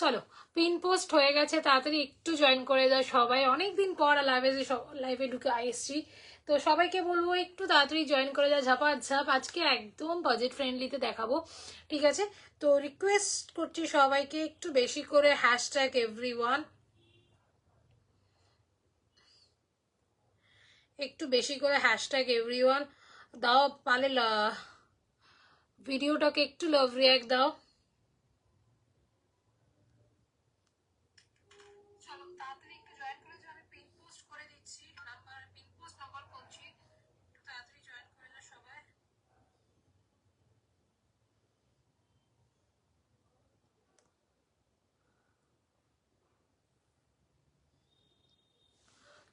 চলো pin post হয়ে গেছে, তাড়াতাড়ি একটু জয়েন করে দাও সবাই, অনেকদিন পর লাইভে ঢুকে এসছি, তো সবাইকে বলবো একটু তাড়াতাড়ি জয়েন করে দাও ঝাপাঝাপ। আজকে একদম বাজেট ফ্রেন্ডলিতে দেখাবো, ঠিক আছে? তো রিকোয়েস্ট করছি সবাইকে একটু বেশি করে হ্যাশট্যাগ এভরিওয়ান, একটু বেশি করে হ্যাশট্যাগ এভরিওয়ান দাও, পালে ভিডিওটাকে একটু লাভ রিয়াক্ট দাও। চলো তাড়াতাড়ি একটু জয়েন করে যাও, আমি পিন পোস্ট করে দিচ্ছি, পিন পোস্ট নাম্বার করছি, একটু তাড়াতাড়ি জয়েন করে যাও সবাই।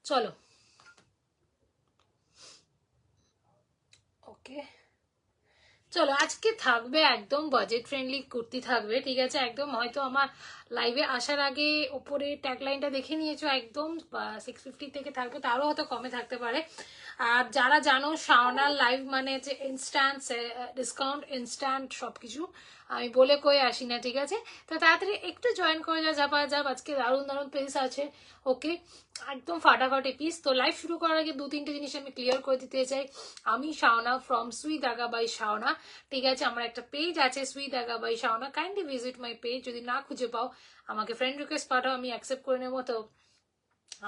চলো ওকে, চলো আজকে থাকবে একদম বাজেট ফ্রেন্ডলি কুর্তি থাকবে, ঠিক আছে? একদম হয়তো আমার লাইভে আসার আগে ওপরে ট্যাগলাইনটা দেখে নিয়েছো, একদম 650 থেকে থাকবে, তারও হয়তো কমে থাকতে পারে। আর যারা জানো শাওনার লাইভ মানে যে ইনস্ট্যান্ট ডিসকাউন্ট, ইনস্ট্যান্ট সবকিছু, আমি বলে কই আসি না, ঠিক আছে? তো তাড়াতাড়ি একটু জয়েন করে যা ঝাপা ঝাপ, আজকে দারুণ দারুণ পিস আছে, ওকে? একদম ফাটাফাটি পিস। তো লাইভ শুরু করার আগে 2-3টে জিনিস আমি ক্লিয়ার করে দিতে চাই। আমি শাওনা ফ্রম সুই দাগা বাই শাওনা, ঠিক আছে? আমার একটা পেজ আছে Sui Dhaga by Shawna, kindly visit my page. যদি না খুঁজে পাও আমাকে ফ্রেন্ড রিকোয়েস্ট পাঠাও, আমি অ্যাকসেপ্ট করে নেবো, তো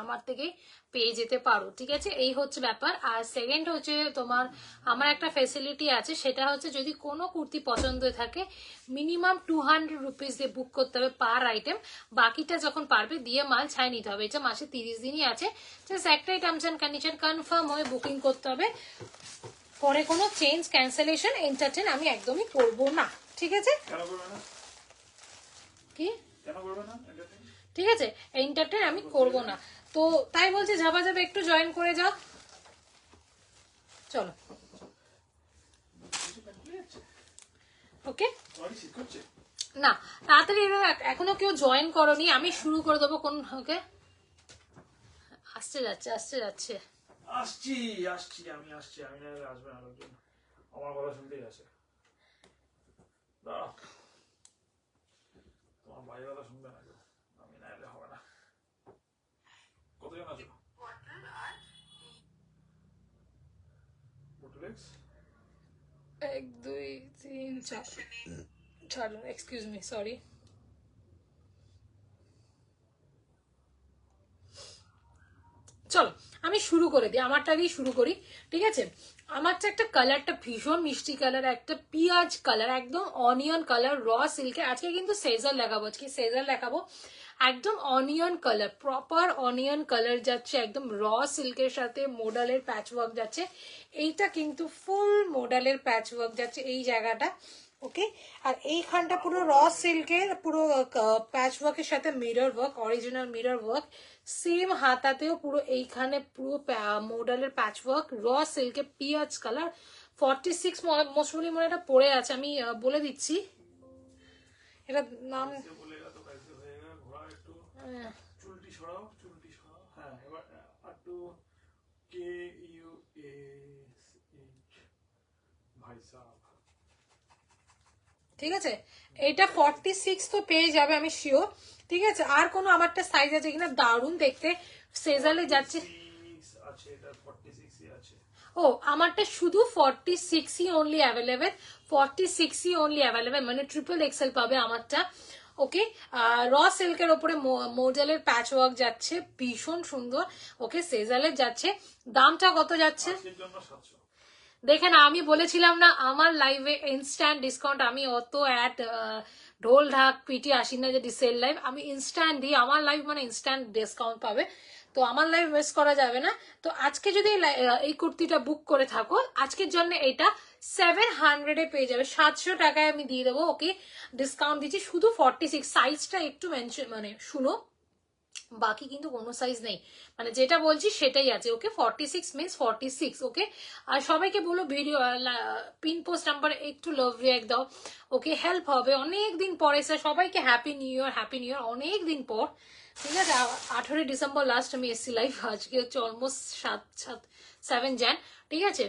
আমার থেকে পেয়ে যেতে পারো, ঠিক আছে? এই হচ্ছে ব্যাপার। আর সেকেন্ড হচ্ছে তোমার, আমার একটা ফেসিলিটি আছে, সেটা হচ্ছে যদি কোনো কুর্তি পছন্দ থাকে মিনিমাম 200 রুপিস দিয়ে বুক করতে হবে পার আইটেম, বাকিটা যখন পারবে দিয়ে মাল ছাই নিতে হবে। এটা মাসে 30 দিনই আছে, জাস্ট একটাই টার্মস অ্যান্ড কন্ডিশন, কনফার্ম হয়ে বুকিং করতে হবে, পরে কোনো চেঞ্জ ক্যান্সেলেশন এন্টারটেন আমি একদমই করব না, ঠিক আছে? কি ঠিক আছে, এন্টারটেন আমি করব না, তো তাই বলছি ঝাপা ঝাপা একটু জয়েন করে যাও। চলো ওকে, না তাড়াতাড়ি এখনো কেউ জয়েন করনি, আমি শুরু করে দেবো কোন, ওকে? আসছে যাচ্ছে আসছে যাচ্ছে, আসছি আসছি আমি আসছি, আমি না আসবে না লোকজন, আমার কথা শুনতেই আসে। দাঁড়াও, তোমার ভাই কথা শুনবে না কেউ, আমি না এলে হবে না। কতজন আছো? বোটলেক্স 1 2 3 4, ছাড়ুন, এক্সকিউজ মি, সরি। চলো আমি শুরু করে দিই, আমারটা দিয়ে শুরু করি, ঠিক আছে? আমারটা একটা কালারটা ভীষণ মিষ্টি কালার, একটা পিঁয়াজ কালার, একদম অনিয়ন কালার, র সিল্কের। আজকে কিন্তু সেজার দেখাবো, আজকে সেজার দেখাবো, একদম onion colour, proper onion colour যাচ্ছে, একদম র সিল্কের সাথে মোডালের প্যাচ ওয়ার্ক যাচ্ছে। এইটা কিন্তু ফুল মোডালের প্যাচ ওয়ার্ক যাচ্ছে এই জায়গাটা, ওকে? আর এইখানটা পুরো র সিল্কের পুরো প্যাচ ওয়ার্কের সাথে mirror work, original mirror work, same হাতাতেও পুরো এইখানে পুরো মোডালের প্যাচ ওয়ার্ক, র সিল্কে পিঁয়াজ কালার, 46 মোস্টলি মনে এটা পড়ে আছে, আমি বলে দিচ্ছি এটা নাম। চুলটি সরাও, চুলটি সরাও, হ্যাঁ এবার একটু কে ইউ এস এইচ ভাই সাহেব, ঠিক আছে? এটা 46 তো পেয়ে যাবে আমি শিওর, ঠিক আছে? আর কোনো আমারটা সাইজ আছে কিনা, দারুণ দেখতে, সেজালে যাচ্ছে। আছে এটা 46 আছে। ও আমারটা শুধু 46ই অনলি অ্যাভেলেবেল, 46ই অনলি অ্যাভেলেবেল, মানে ট্রিপল এক্সেল পাবে আমারটা, ওকে? র সিল্কের ওপরে মোডেলের প্যাচ ওয়ার্ক যাচ্ছে, ভীষণ সুন্দর, ওকে? সেজালের যাচ্ছে, দামটা কত যাচ্ছে দেখে না, আমি বলেছিলাম না আমার লাইভে ইনস্ট্যান্ট ডিসকাউন্ট, আমি অত অ্যাড ঢোল ঢাক পিটি আসি না যে সেল লাইভ, আমি ইনস্ট্যান্ট দিই, আমার লাইভ মানে ইনস্ট্যান্ট ডিসকাউন্ট পাবে, তো আমার লাইভ ওয়েস্ট করা যাবে না। তো আজকে যদি এই কুর্তিটা বুক করে থাকো আজকের জন্য এটা 700 পেয়ে যাবে, 700 টাকায় আমি দিয়ে দেবো, ওকে? ডিসকাউন্ট দিচ্ছি শুধু 46, সাইজটা একটু মেনশন মানে শুনো, বাকি কিন্তু কোনো সাইজ নেই, মানে যেটা বলছি সেটাই আছে, ওকে? 46 মিনস 46, ওকে? আর সবাইকে বলো ভিডিও পিন পোস্ট নাম্বার একটু লাভ রিয়াক্ট দাও, ওকে? হেল্প হবে, অনেক দিন পরে স্যার, সবাইকে হ্যাপি নিউ ইয়ার, হ্যাপি নিউ ইয়ার, অনেক দিন পর, ঠিক আছে? 18 ডিসেম্বর লাস্ট আমি এসছি লাইভ, আজকে হচ্ছে অলমোস্ট 7 jan, ঠিক আছে?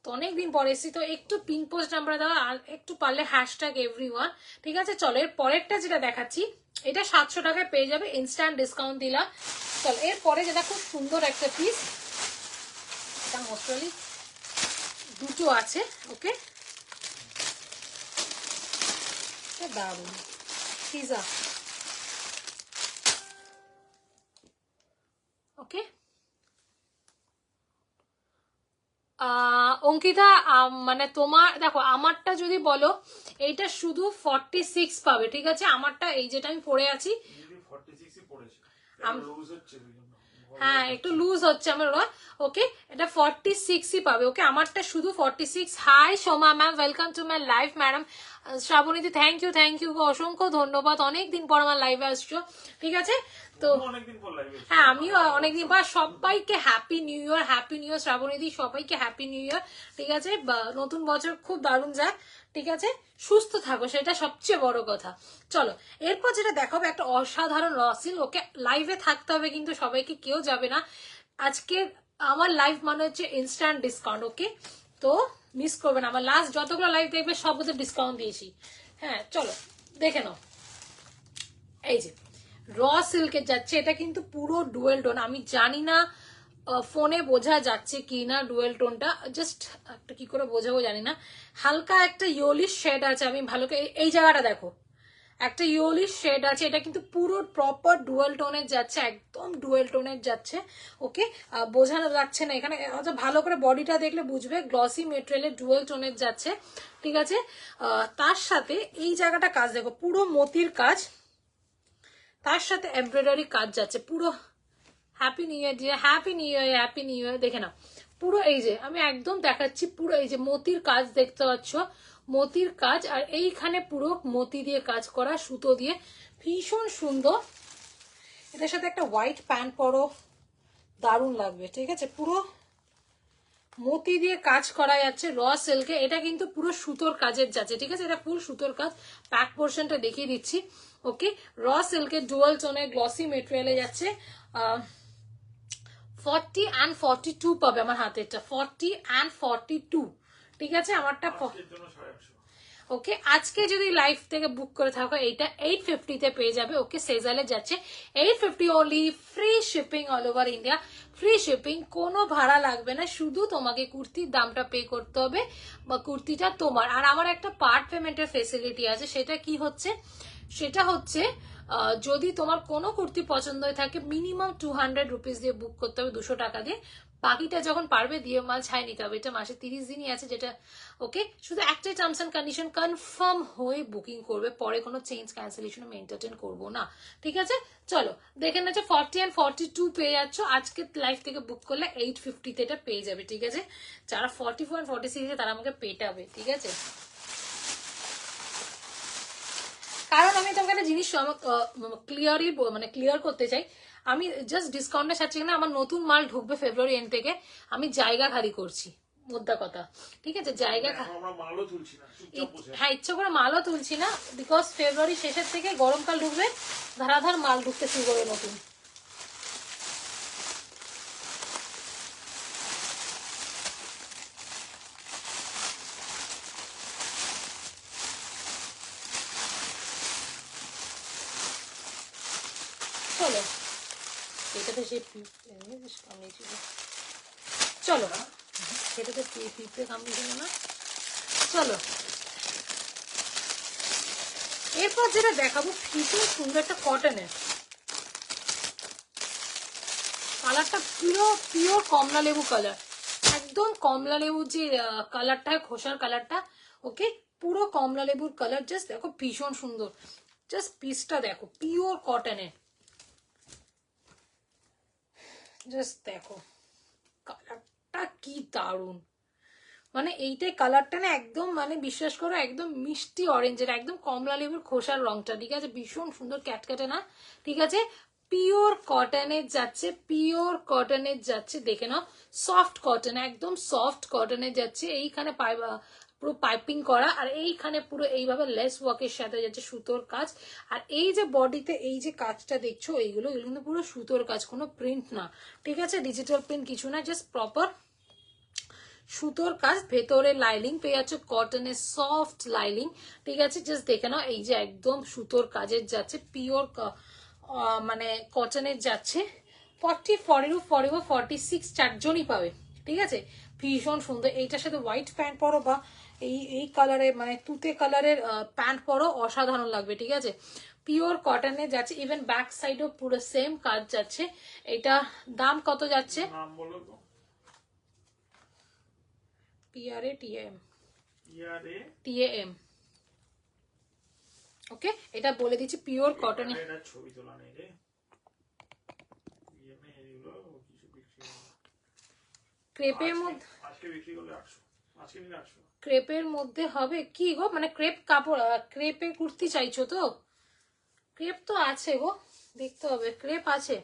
তো অনেকদিন পরে এসেছি, তো একটু পিন পোস্ট নাম্বার দেওয়া আর একটু পারলে হ্যাশট্যাগ এভরিওয়ান। ঠিক আছে, চলো এর পরেরটা যেটা দেখাচ্ছি, এটা 700 টাকায় পেয়ে যাবে, ইনস্ট্যান্ট ডিসকাউন্ট দিলাম। চলো এরপরে যেটা খুব সুন্দর একটা পিস, এটা মোস্টলি দুটো আছে, ওকে দারুন পিজা, ওকে অঙ্কিতা, মানে তোমার দেখো, আমারটা যদি বলো এইটা শুধু 46 পাবে, ঠিক আছে, আমারটা এই যেটা আমি পরে আছি, হ্যাঁ একটু লুজ হচ্ছে আমার ওরা, ওকে এটা 46ই পাবে, ওকে আমারটা শুধু 46। Hi Soma ma'am, welcome to my live. Madam Shrabanidi thank you অসংখ্য ধন্যবাদ, অনেকদিন পর আমার লাইভে আসছো, ঠিক আছে। তো হ্যাঁ আমিও অনেকদিন পর, সবাইকে হ্যাপি নিউ ইয়ার শ্রাবণীদি, সবাইকে হ্যাপি নিউ ইয়ার, ঠিক আছে, নতুন বছর খুব দারুণ যাক, ঠিক আছে, সুস্থ থাকো, সেটা সবচেয়ে বড় কথা। চলো এরপর যেটা দেখাবো একটা অসাধারণ রসিল, ওকে লাইভে থাকতে হবে কিন্তু সবাইকে, কেউ যাবে না আজকে, আমার লাইভ মানে হচ্ছে ইনস্ট্যান্ট ডিসকাউন্ট, ওকে তো মিস করবে না, আমার লাস্ট যতগুলো লাইভ দেখবে সবগুলো ডিসকাউন্ট দিয়েছি। হ্যাঁ চলো দেখে নাও, এই যে র সিল্কের যাচ্ছে, এটা কিন্তু পুরো ডুয়েল টোন, আমি জানি না ফোনে বোঝা যাচ্ছে কি না ডুয়েল টোনটা, জাস্ট একটা কি করে বোঝাবো জানি না, হালকা একটা ইয়োলিশ শেড আছে, আমি ভালো করে এই জায়গাটা দেখো, একটা ইয়োলিশ শেড আছে, এটা কিন্তু পুরো প্রপার ডুয়েল টোনের যাচ্ছে, একদম ডুয়েল টোনের যাচ্ছে, ওকে বোঝানো যাচ্ছে না এখানে, ভালো করে বডিটা দেখলে বুঝবে, গ্লসি মেটেরিয়ালের ডুয়েল টোনের যাচ্ছে, ঠিক আছে। তার সাথে এই জায়গাটা কাজ দেখো, পুরো মতির কাজ, তার সাথে এমব্রয়ডারি কাজ যাচ্ছে পুরো। Happy new year dear, happy new year, দেখে নাও পুরো, এই যে আমি একদম দেখাচ্ছি, পুরো এই যে মতির কাজ দেখতে পাচ্ছ, মতির কাজ, আর এইখানে পুরো মতি দিয়ে কাজ করা, সুতো দিয়ে, ভীষণ সুন্দর। এটার সাথে একটা হোয়াইট প্যান্ট পরো, দারুণ লাগবে, ঠিক আছে, পুরো মতি দিয়ে কাজ করা যাচ্ছে র সিল্কে, এটা কিন্তু পুরো সুতোর কাজের যাচ্ছে, ঠিক আছে, এটা ফুল সুতোর কাজ, প্যাক পোর্শনটা দেখিয়ে দিচ্ছি, ওকে র সিল্কের ডুয়াল টোনের গ্লসি মেটেরিয়ালে যাচ্ছে, 40 and 42 পাবে আমার হাতেরটা, 40 and 42, ঠিক আছে, আমারটা ওকে। আজকে যদি লাইভ থেকে বুক করে থাকো এইটা 850 তে পেয়ে যাবে, ওকে সেজালে যাচ্ছে 850 only, free shipping all over India, free shipping, কোনো ভাড়া লাগবে না, শুধু তোমাকে কুর্তির দামটা পে করতে হবে, বা কুর্তিটা তোমার। আর আমার একটা পার্ট পেমেন্টের ফেসিলিটি আছে, সেটা কি হচ্ছে, সেটা হচ্ছে যদি তোমার কোনো কুর্তি পছন্দ হয়ে থাকে, মিনিমাম 200 রুপিস দিয়ে বুক করতে হবে, 200 টাকা দিয়ে, বাকিটা যখন পারবে দিয়ে মাল ছাই নিতে হবে, এটা মাসে 30 দিনই আছে যেটা, ওকে শুধু একটাই টার্মস এন্ড কন্ডিশন, কনফার্ম হয়ে বুকিং করবে, পরে কোনো চেঞ্জ ক্যান্সেলেশন আমি এন্টারটেন করবো না, ঠিক আছে। চলো দেখে নেছো 40 and 42 পেয়ে যাচ্ছ, আজকে লাইভ থেকে বুক করলে 850 তে এটা পেয়ে যাবে, ঠিক আছে, যারা 44 and 46 তারা আমাকে পেটাবে, ঠিক আছে, কারণ আমি তোমাকে একটা জিনিস ক্লিয়ারই মানে ক্লিয়ার করতে চাই, আমি জাস্ট ডিসকাউন্টে ছাড়ছি না, আমার নতুন মাল ঢুকবে ফেব্রুয়ারি এন্ড থেকে, আমি জায়গা খালি করছি, মুদ্রা কথা, ঠিক আছে, জায়গা হ্যাঁ ইচ্ছা করে মালও তুলছি না, বিকজ ফেব্রুয়ারি শেষের থেকে গরমকাল ঢুকবে, ধারাধার মাল ঢুকতে শুরু করবে নতুন। চলো এটাতে সে কামিয়েছিল, চলো সেটাতে পিঁপড়ে কামিয়েছিল না, চলো এরপর যেটা দেখাবো ভীষণ সুন্দর একটা কটনের, কালারটা পুরো পিওর কমলা লেবু কালার, একদম কমলা লেবু যে কালারটা হয় খোসার কালারটা, ওকে পুরো কমলা লেবুর কালার, জাস্ট দেখো ভীষণ সুন্দর, জাস্ট পিসটা দেখো পিওর কটনের, জাস্ট দেখো কালারটা কি দারুন, মানে এইটাই কালারটা না একদম, মানে বিশ্বাস করো একদম মিষ্টি অরেঞ্জের, একদম কমলা লেবুর খোসার রংটা, ঠিক আছে, ভীষণ সুন্দর ক্যাটক্যাটে না, ঠিক আছে, পিওর কটনের যাচ্ছে, পিওর কটনের যাচ্ছে, দেখে নাও সফট কটন, একদম সফট কটনের যাচ্ছে, এইখানে পুরো পাইপিং করা, আর এইখানে পুরো এইভাবে লেস ওয়ার্কের সাথে যাচ্ছে সুতোর কাজ, আর এই যে বডিতে এই যে কাজটা দেখছো এগুলো কিন্তু পুরো সুতোর কাজ, কোনো প্রিন্ট না, ঠিক আছে, ডিজিটাল প্রিন্ট কিছু না, জাস্ট প্রপার সুতোর কাজ, ভেতরে লাইনিং পেয়ে যাচ্ছে কটনের সফট লাইনিং, ঠিক আছে। জাস্ট দেখে নাও, এই যে একদম সুতোর কাজের যাচ্ছে, পিওর মানে কটনের যাচ্ছে। 40, 42, 44, 46 চারজনই পাবে, ঠিক আছে। ভীষণ সুন্দর। এইটার সাথে হোয়াইট প্যান্ট পরো বা এই কালারে মানে তুতে কালারের প্যান্ট পরো, অসাধারণ লাগবে, ঠিক আছে। পিওর কটনে যাচ্ছে, ইভেন ব্যাক সাইডও পুরো সেম কাজ যাচ্ছে। এটা দাম কত যাচ্ছে? নাম বলো তো। TAM। ওকে, এটা বলে দিচ্ছি পিওর কটনে। এটা ছবি তোলা নেই রে। ক্রেপের মধ্যে, আজকে বিক্রি করলে 800, আজকে নিলে 800। ক্রেপের মধ্যে হবে কি গো, মানে ক্রেপ কাপড়, ক্রেপে কুর্তি চাইছো তো? ক্রেপ তো আছে গো, দেখতে হবে, ক্রেপ আছে,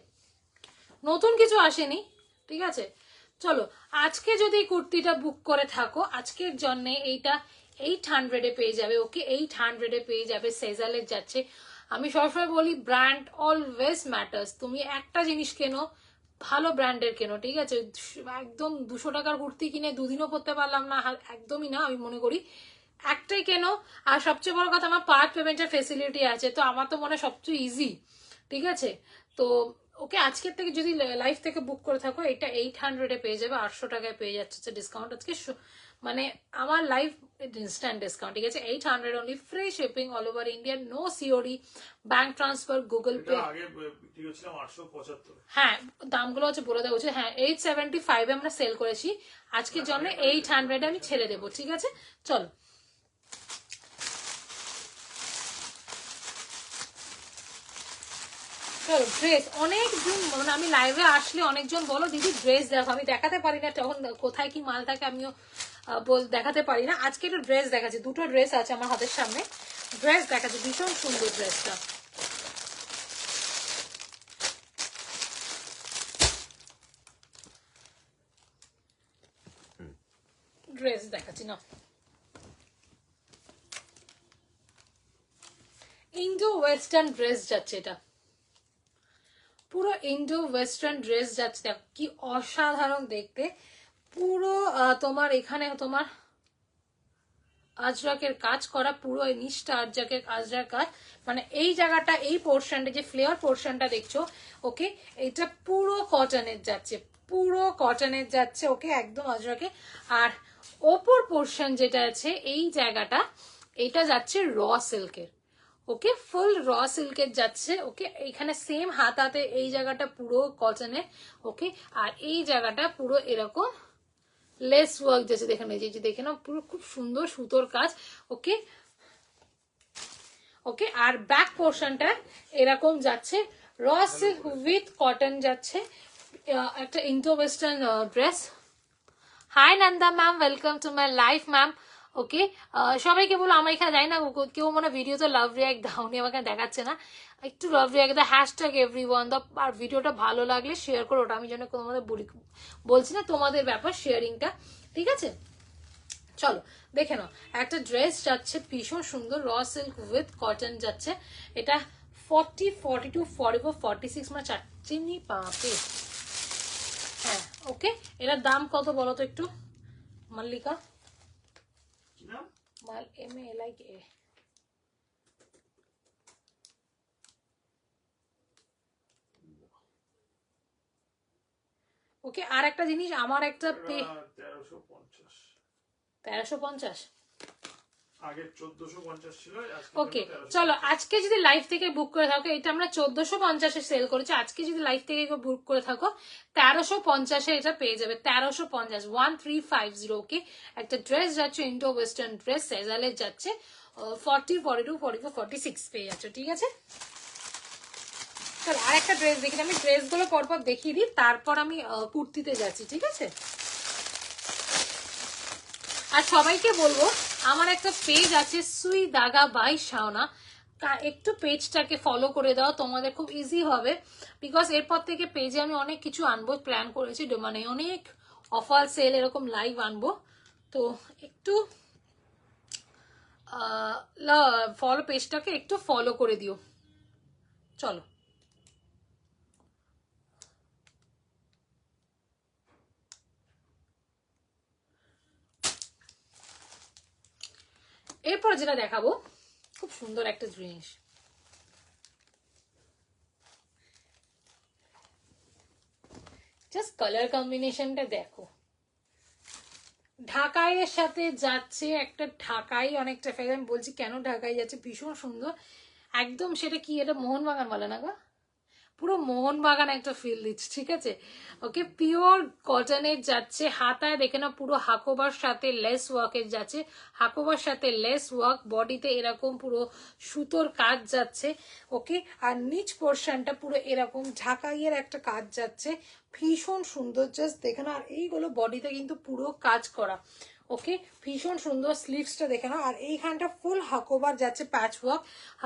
নতুন কিছু আসেনি, ঠিক আছে। চলো, আজকে যদি কুর্তিটা বুক করে থাকো, আজকের জন্য এইটা 800-এ পেয়ে যাবে। ওকে, 800-এ পেয়ে যাবে। সেজালের যাচ্ছে। আমি সবসময় বলি ব্র্যান্ড অলওয়েজ ম্যাটার্স। তুমি একটা জিনিস কেনো, ভালো ব্র্যান্ডের কেনো, ঠিক আছে। একদম 200 টাকার কুর্তি কিনে দুদিনও পরতে পারলাম না, একদমই না। আমি মনে করি একটাই কেনো। আর সবচেয়ে বড় কথা, আমার পার্ট পেমেন্টের ফেসিলিটি আছে, তো আমার তো মনে হয় সবচেয়ে ইজি, ঠিক আছে। তো ওকে, আজকের থেকে যদি লাইভ থেকে বুক করে থাকো, এটা 800-এ পেয়ে যাবে, 800 টাকায় পেয়ে যাচ্ছে ডিসকাউন্ট আজকে। মানে আমার লাইভ ইনস্ট্যান্ট ডিসকাউন্ট, ঠিক আছে। 800 only, free shipping all over India, no COD, bank transfer, Google Pay. আগে বিক্রি হচ্ছিলাম 875। হ্যাঁ, দামগুলো হচ্ছে বলে দেওয়া উচিত। হ্যাঁ, 875-এ আমরা সেল করেছি, আজকের জন্য 800-এ আমি ছেড়ে দেবো, ঠিক আছে। চলো, ড্রেস অনেকজন, মানে আমি লাইভে আসলে অনেকজন বলো দিদি ড্রেস দেখো, আমি দেখাতে পারি না তখন কোথায় কি মাল থাকে, আমিও দেখাতে পারি না। আজকে একটু ড্রেস দেখাচ্ছি, দুটো ড্রেস আছে আমার হাতের সামনে, ড্রেস দেখাচ্ছি, ভীষণ সুন্দর ড্রেসটা। ড্রেস দেখাচ্ছি না, ইন্ডো ওয়েস্টার্ন ড্রেস যাচ্ছে, এটা পুরো ইন্ডো ওয়েস্টার্ন ড্রেস যাচ্ছে। দেখো কি অসাধারণ দেখতে, পুরো তোমার এখানে তোমার আজরাকের কাজ করা, পুরো নিচটা আজরাক কাজ, মানে এই জায়গাটা, এই পোর্শনটা যে ফ্লেয়ার পোর্শনটা দেখছো, ওকে, এটা পুরো কটনের যাচ্ছে, পুরো কটনের যাচ্ছে, ওকে, একদম আজরাকে। আর ওপর পোর্শন যেটা আছে এই জায়গাটা, এটা যাচ্ছে র সিল্কের, ওকে, ফুল র সিল্কের যাচ্ছে, ওকে। এখানে সেম হাতাতে এই জায়গাটা পুরো কটনের, ওকে। আর এই জায়গাটা পুরো এরকম লেস ওয়ার্ক যাচ্ছে, দেখে নিয়েছি, দেখে নাও, পুরো খুব সুন্দর সুতোর কাজ, ওকে ওকে। আর ব্যাক পোর্শনটা এরকম যাচ্ছে, র সিল্ক উইথ কটন যাচ্ছে, একটা Indo western dress. Hi Nanda ma'am, welcome to my life ma'am. Okay, সবাইকে বলো, আমার এখানে যাই না কেউ মনে ভিডিওতে লাভ রিয়াক্ট দাওনি, আমাকে দেখাচ্ছে না, একটু লাভ রিয়াক্ট দাও, হ্যাশট্যাগ এভরিওয়ান দাও। আর ভিডিওটা ভালো লাগলে শেয়ার করো, ওটা আমি জন্য তোমাদের বলছি না, তোমাদের ব্যাপার শেয়ারিংটা, ঠিক আছে। চলো দেখে নাও, একটা ড্রেস যাচ্ছে ভীষণ সুন্দর, র সিল্ক উইথ কটন যাচ্ছে, এটা 40, 42, 44, 46 মানে চারটিনি পাবে। হ্যাঁ, ওকে, এটার দাম কত বলো তো একটু, মাল্লিকা? মাল MALIKA। ওকে, আর একটা জিনিস, আমার একটা 1350, আগে 1450 ছিল, ওকে। চলো, আজকে যদি লাইভ থেকে বুক করে থাকো, এটা আমরা 1450-এ সেল করেছি, আজকে যদি লাইভ থেকে বুক করে থাকো 1350-এ এটা পেয়ে যাবে, 1350, 1350। ওকে, একটা ড্রেস যাচ্ছে, ইন্ডো ওয়েস্টার্ন ড্রেস, সেজালের যাচ্ছে, 40, 42, 44, 46 পেয়ে যাচ্ছে, ঠিক আছে। চলো, আর একটা ড্রেস দেখি, আমি ড্রেসগুলো পরপর দেখিয়ে দিই, তারপর আমি কুর্তিতে যাচ্ছি, ঠিক আছে। আর সবাইকে বলবো, আমার একটা পেজ আছে সুই দাগা বাই শাওনা, একটু পেজটাকে ফলো করে দাও, তোমাদের খুব ইজি হবে, বিকজ এরপর থেকে পেজে আমি অনেক কিছু আনবো, প্ল্যান করেছি, মানে অনেক অফার সেল এরকম লাইভ আনবো, তো একটু ফলো, পেজটাকে একটু ফলো করে দিও। চলো, এরপর যেটা দেখাবো খুব সুন্দর একটা জিনিস, জাস্ট কালার কম্বিনেশনটা দেখো, ঢাকাইয়ের সাথে যাচ্ছে একটা, ঢাকাই অনেকটা ফেলে, আমি বলছি কেন ঢাকাই যাচ্ছে, ভীষণ সুন্দর একদম। সেটা কি, এটা মোহনবাগান বলে না গো, পুরো মোহনবাগান একটা ফিল দিচ্ছে, ঠিক আছে। ওকে, পিওর কটনের যাচ্ছে, হাতায় দেখে না পুরো হাকোবার সাথে লেস ওয়ার্কের যাচ্ছে, হাকোবার সাথে লেস ওয়ার্ক, বডিতে এরকম পুরো সুতোর কাজ যাচ্ছে। ওকে, আর নিচ পোর্শনটা পুরো এরকম ঢাকাইয়ের একটা কাজ যাচ্ছে, ভীষণ সুন্দর, জাস্ট দেখে না। আর এইগুলো বডিতে কিন্তু পুরো কাজ করা। ওকে, ভীষণ সুন্দর, স্লিভসটা দেখে নাও। আর এইখানটা ফুল হাকোবার যাচ্ছে প্যাচ ওয়ার্ক,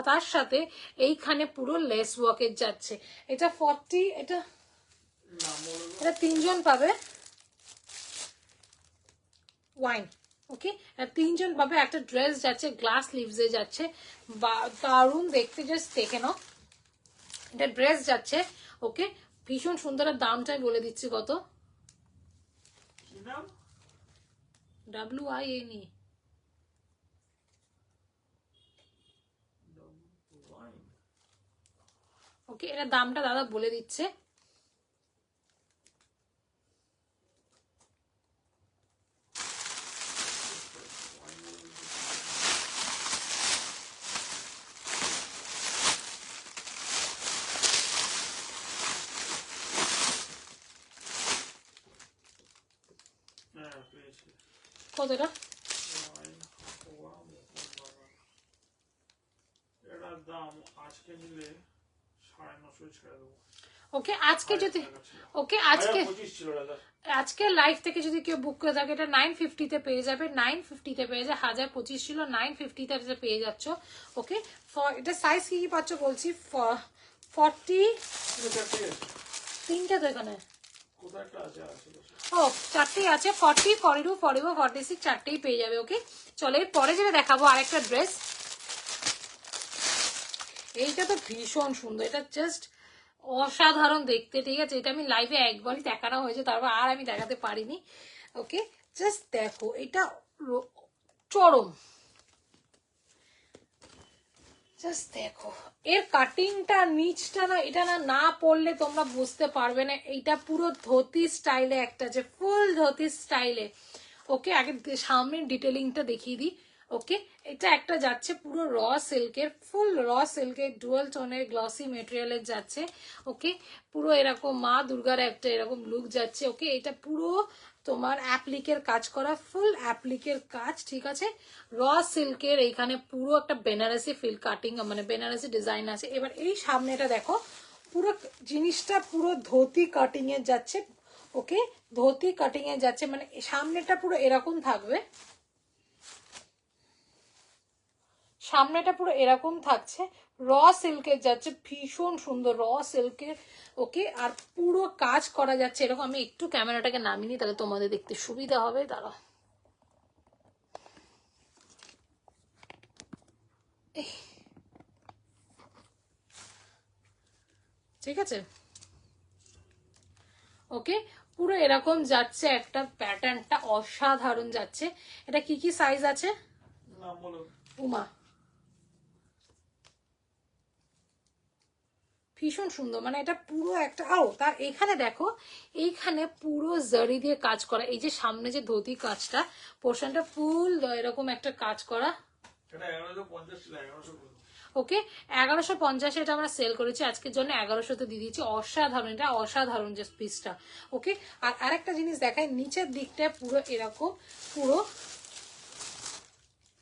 তার সাথে এইখানে পুরো লেস ওয়ার্কের যাচ্ছে। এটা 40, এটা এটা 3 জন পাবে, ওয়াইন। ওকে, তিনজন পাবে, একটা ড্রেস যাচ্ছে গ্লাস স্লিভসে যাচ্ছে, দারুণ দেখতে, জাস্ট দেখে নাও। এটা ড্রেস যাচ্ছে। ওকে, ভীষণ সুন্দর। আর দামটাই বলে দিচ্ছি কত, WINE। ওকে, এটা দামটা দাদা বলে দিচ্ছে, কতটা, এটার দাম আজকে নিলে 950 ছেড়ে দেবো। ওকে আজকে যদি, ওকে আজকে 25 ছিল দাদা। আজকের লাইভ থেকে যদি কেউ বুক করে থাকে, এটা 950-তে পেয়ে যাবে, 950-তে পেয়ে যায়, 1025 ছিল, 950-তে পেয়ে যাচ্ছ। ওকে, এটা সাইজ কি কি পাচ্ছ বলছি, 40, তিনটে তো এখানে, কোথায় একটা আছে, ও চারটেই আছে, 40, 42, 44, 46 চারটেই পেয়ে যাবে। ওকে, চলো এর পরে যেটা দেখাবো আরেকটা ড্রেস, এইটা তো ভীষণ সুন্দর, এটা জাস্ট অসাধারণ দেখতে, ঠিক আছে। এটা আমি লাইভে একবারই দেখানো হয়েছে, তারপর আর আমি দেখাতে পারিনি। ওকে, জাস্ট দেখো, এটা চরম, জাস্ট দেখো এর কাটিংটা, নিচটা না, এটা না না পরলে তোমরা বুঝতে পারবে না। এইটা পুরো ধুতি স্টাইলে একটা আছে, ফুল ধুতি স্টাইলে। ওকে, আগে সামনের ডিটেলিংটা দেখিয়ে দিই। ওকে, এটা একটা যাচ্ছে পুরো র সিল্কের, ফুল র সিল্কের ডুয়াল টোনের গ্লসি মেটেরিয়ালের যাচ্ছে। ওকে, পুরো এরকম মা দুর্গার একটা এরকম লুক যাচ্ছে। ওকে, এটা পুরো তোমার অ্যাপ্লিকের কাজ করা, ফুল অ্যাপ্লিকের কাজ, ঠিক আছে। র সিল্কের এইখানে পুরো একটা বেনারসি ফিল কাটিং, মানে বেনারসি ডিজাইন আছে। এবার এই সামনেটা দেখো, পুরো জিনিসটা পুরো ধুতি কাটিং এর যাচ্ছে। ওকে, ধুতি কাটিং এ যাচ্ছে, মানে সামনেটা পুরো এরকম থাকবে, সামনেটা পুরো এরকম থাকছে, র সিল্কের যাচ্ছে, ভীষণ সুন্দর র সিল্কের। ওকে, আর পুরো কাজ করা যাচ্ছে এরকম। আমি একটু ক্যামেরাটাকে নামিয়ে নিই, তাহলে তোমাদের দেখতে সুবিধা হবে। দাঁড়াও, ঠিক আছে। ওকে, পুরো এরকম যাচ্ছে, একটা প্যাটার্নটা অসাধারণ যাচ্ছে। এটা কি কি সাইজ আছে, উমা, ভীষণ সুন্দর, মানে এটা পুরো একটা, তার এখানে দেখো, এইখানে পুরো জারি দিয়ে কাজ করা, এই যে সামনে যে ধুতি কাজটা পোর্শনটা ফুল এরকম একটা কাজ করা। এটা 1150 ছিল, 1150। ওকে, 1150 এটা আমরা সেল করেছি, আজকের জন্য 1100-তে দিয়ে দিচ্ছি। অসাধারণ, এটা অসাধারণ যে পিসটা। ওকে, আর আরেকটা জিনিস দেখাই, নিচের দিকটা পুরো এরকম, পুরো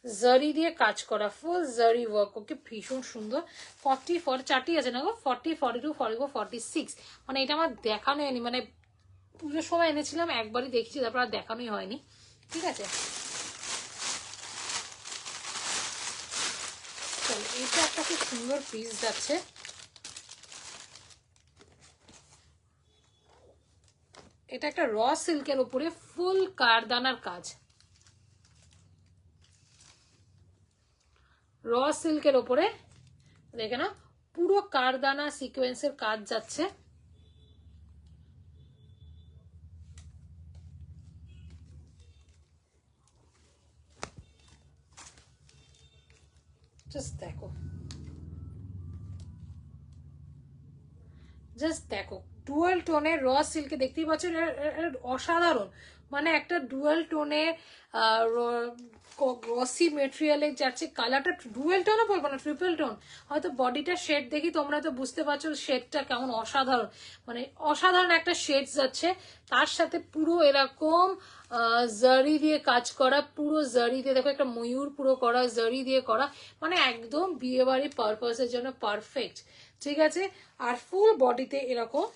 জারি দিয়ে কাজ করা, ফুল জারি ওয়ার্ক। ওকে, ভীষণ সুন্দর। 40 চারটি আছে না গো, 40, 42, 44, 46, মানে এটা আমার দেখানো হয়নি, মানে পুজোর সময় এনেছিলাম, একবারই দেখেছি, তারপর আর দেখানোই হয়নি, ঠিক আছে। চলো, এটা একটা খুব সুন্দর পিস যাচ্ছে, এটা একটা র সিল্কের উপরে ফুল কারদানার কাজ, র সিল্কের ওপরে দেখে না পুরো কারদানা সিকোয়েন্সের কাজ যাচ্ছে। জাস্ট দেখো, জাস্ট দেখো ডুয়াল টোনের র সিল্কে দেখতেই পাচ্ছ, অসাধারণ। মানে একটা ডুয়াল টোনের গ্লসি মেটেরিয়ালে যাচ্ছে, কালারটা ডুয়াল টোনও বলবো না, ট্রিপল টোন। হয়তো বডিটা শেড দেখি তোমরা তো বুঝতে পারছো শেডটা কেমন অসাধারণ, মানে অসাধারণ একটা শেড যাচ্ছে। তার সাথে পুরো এরকম জারি দিয়ে কাজ করা, পুরো জারি দিয়ে দেখো একটা ময়ূর পুরো করা, জারি দিয়ে করা, মানে একদম বিয়ে বাড়ির পারপাসের জন্য পারফেক্ট। ঠিক আছে, আর ফুল বডিতে এরকম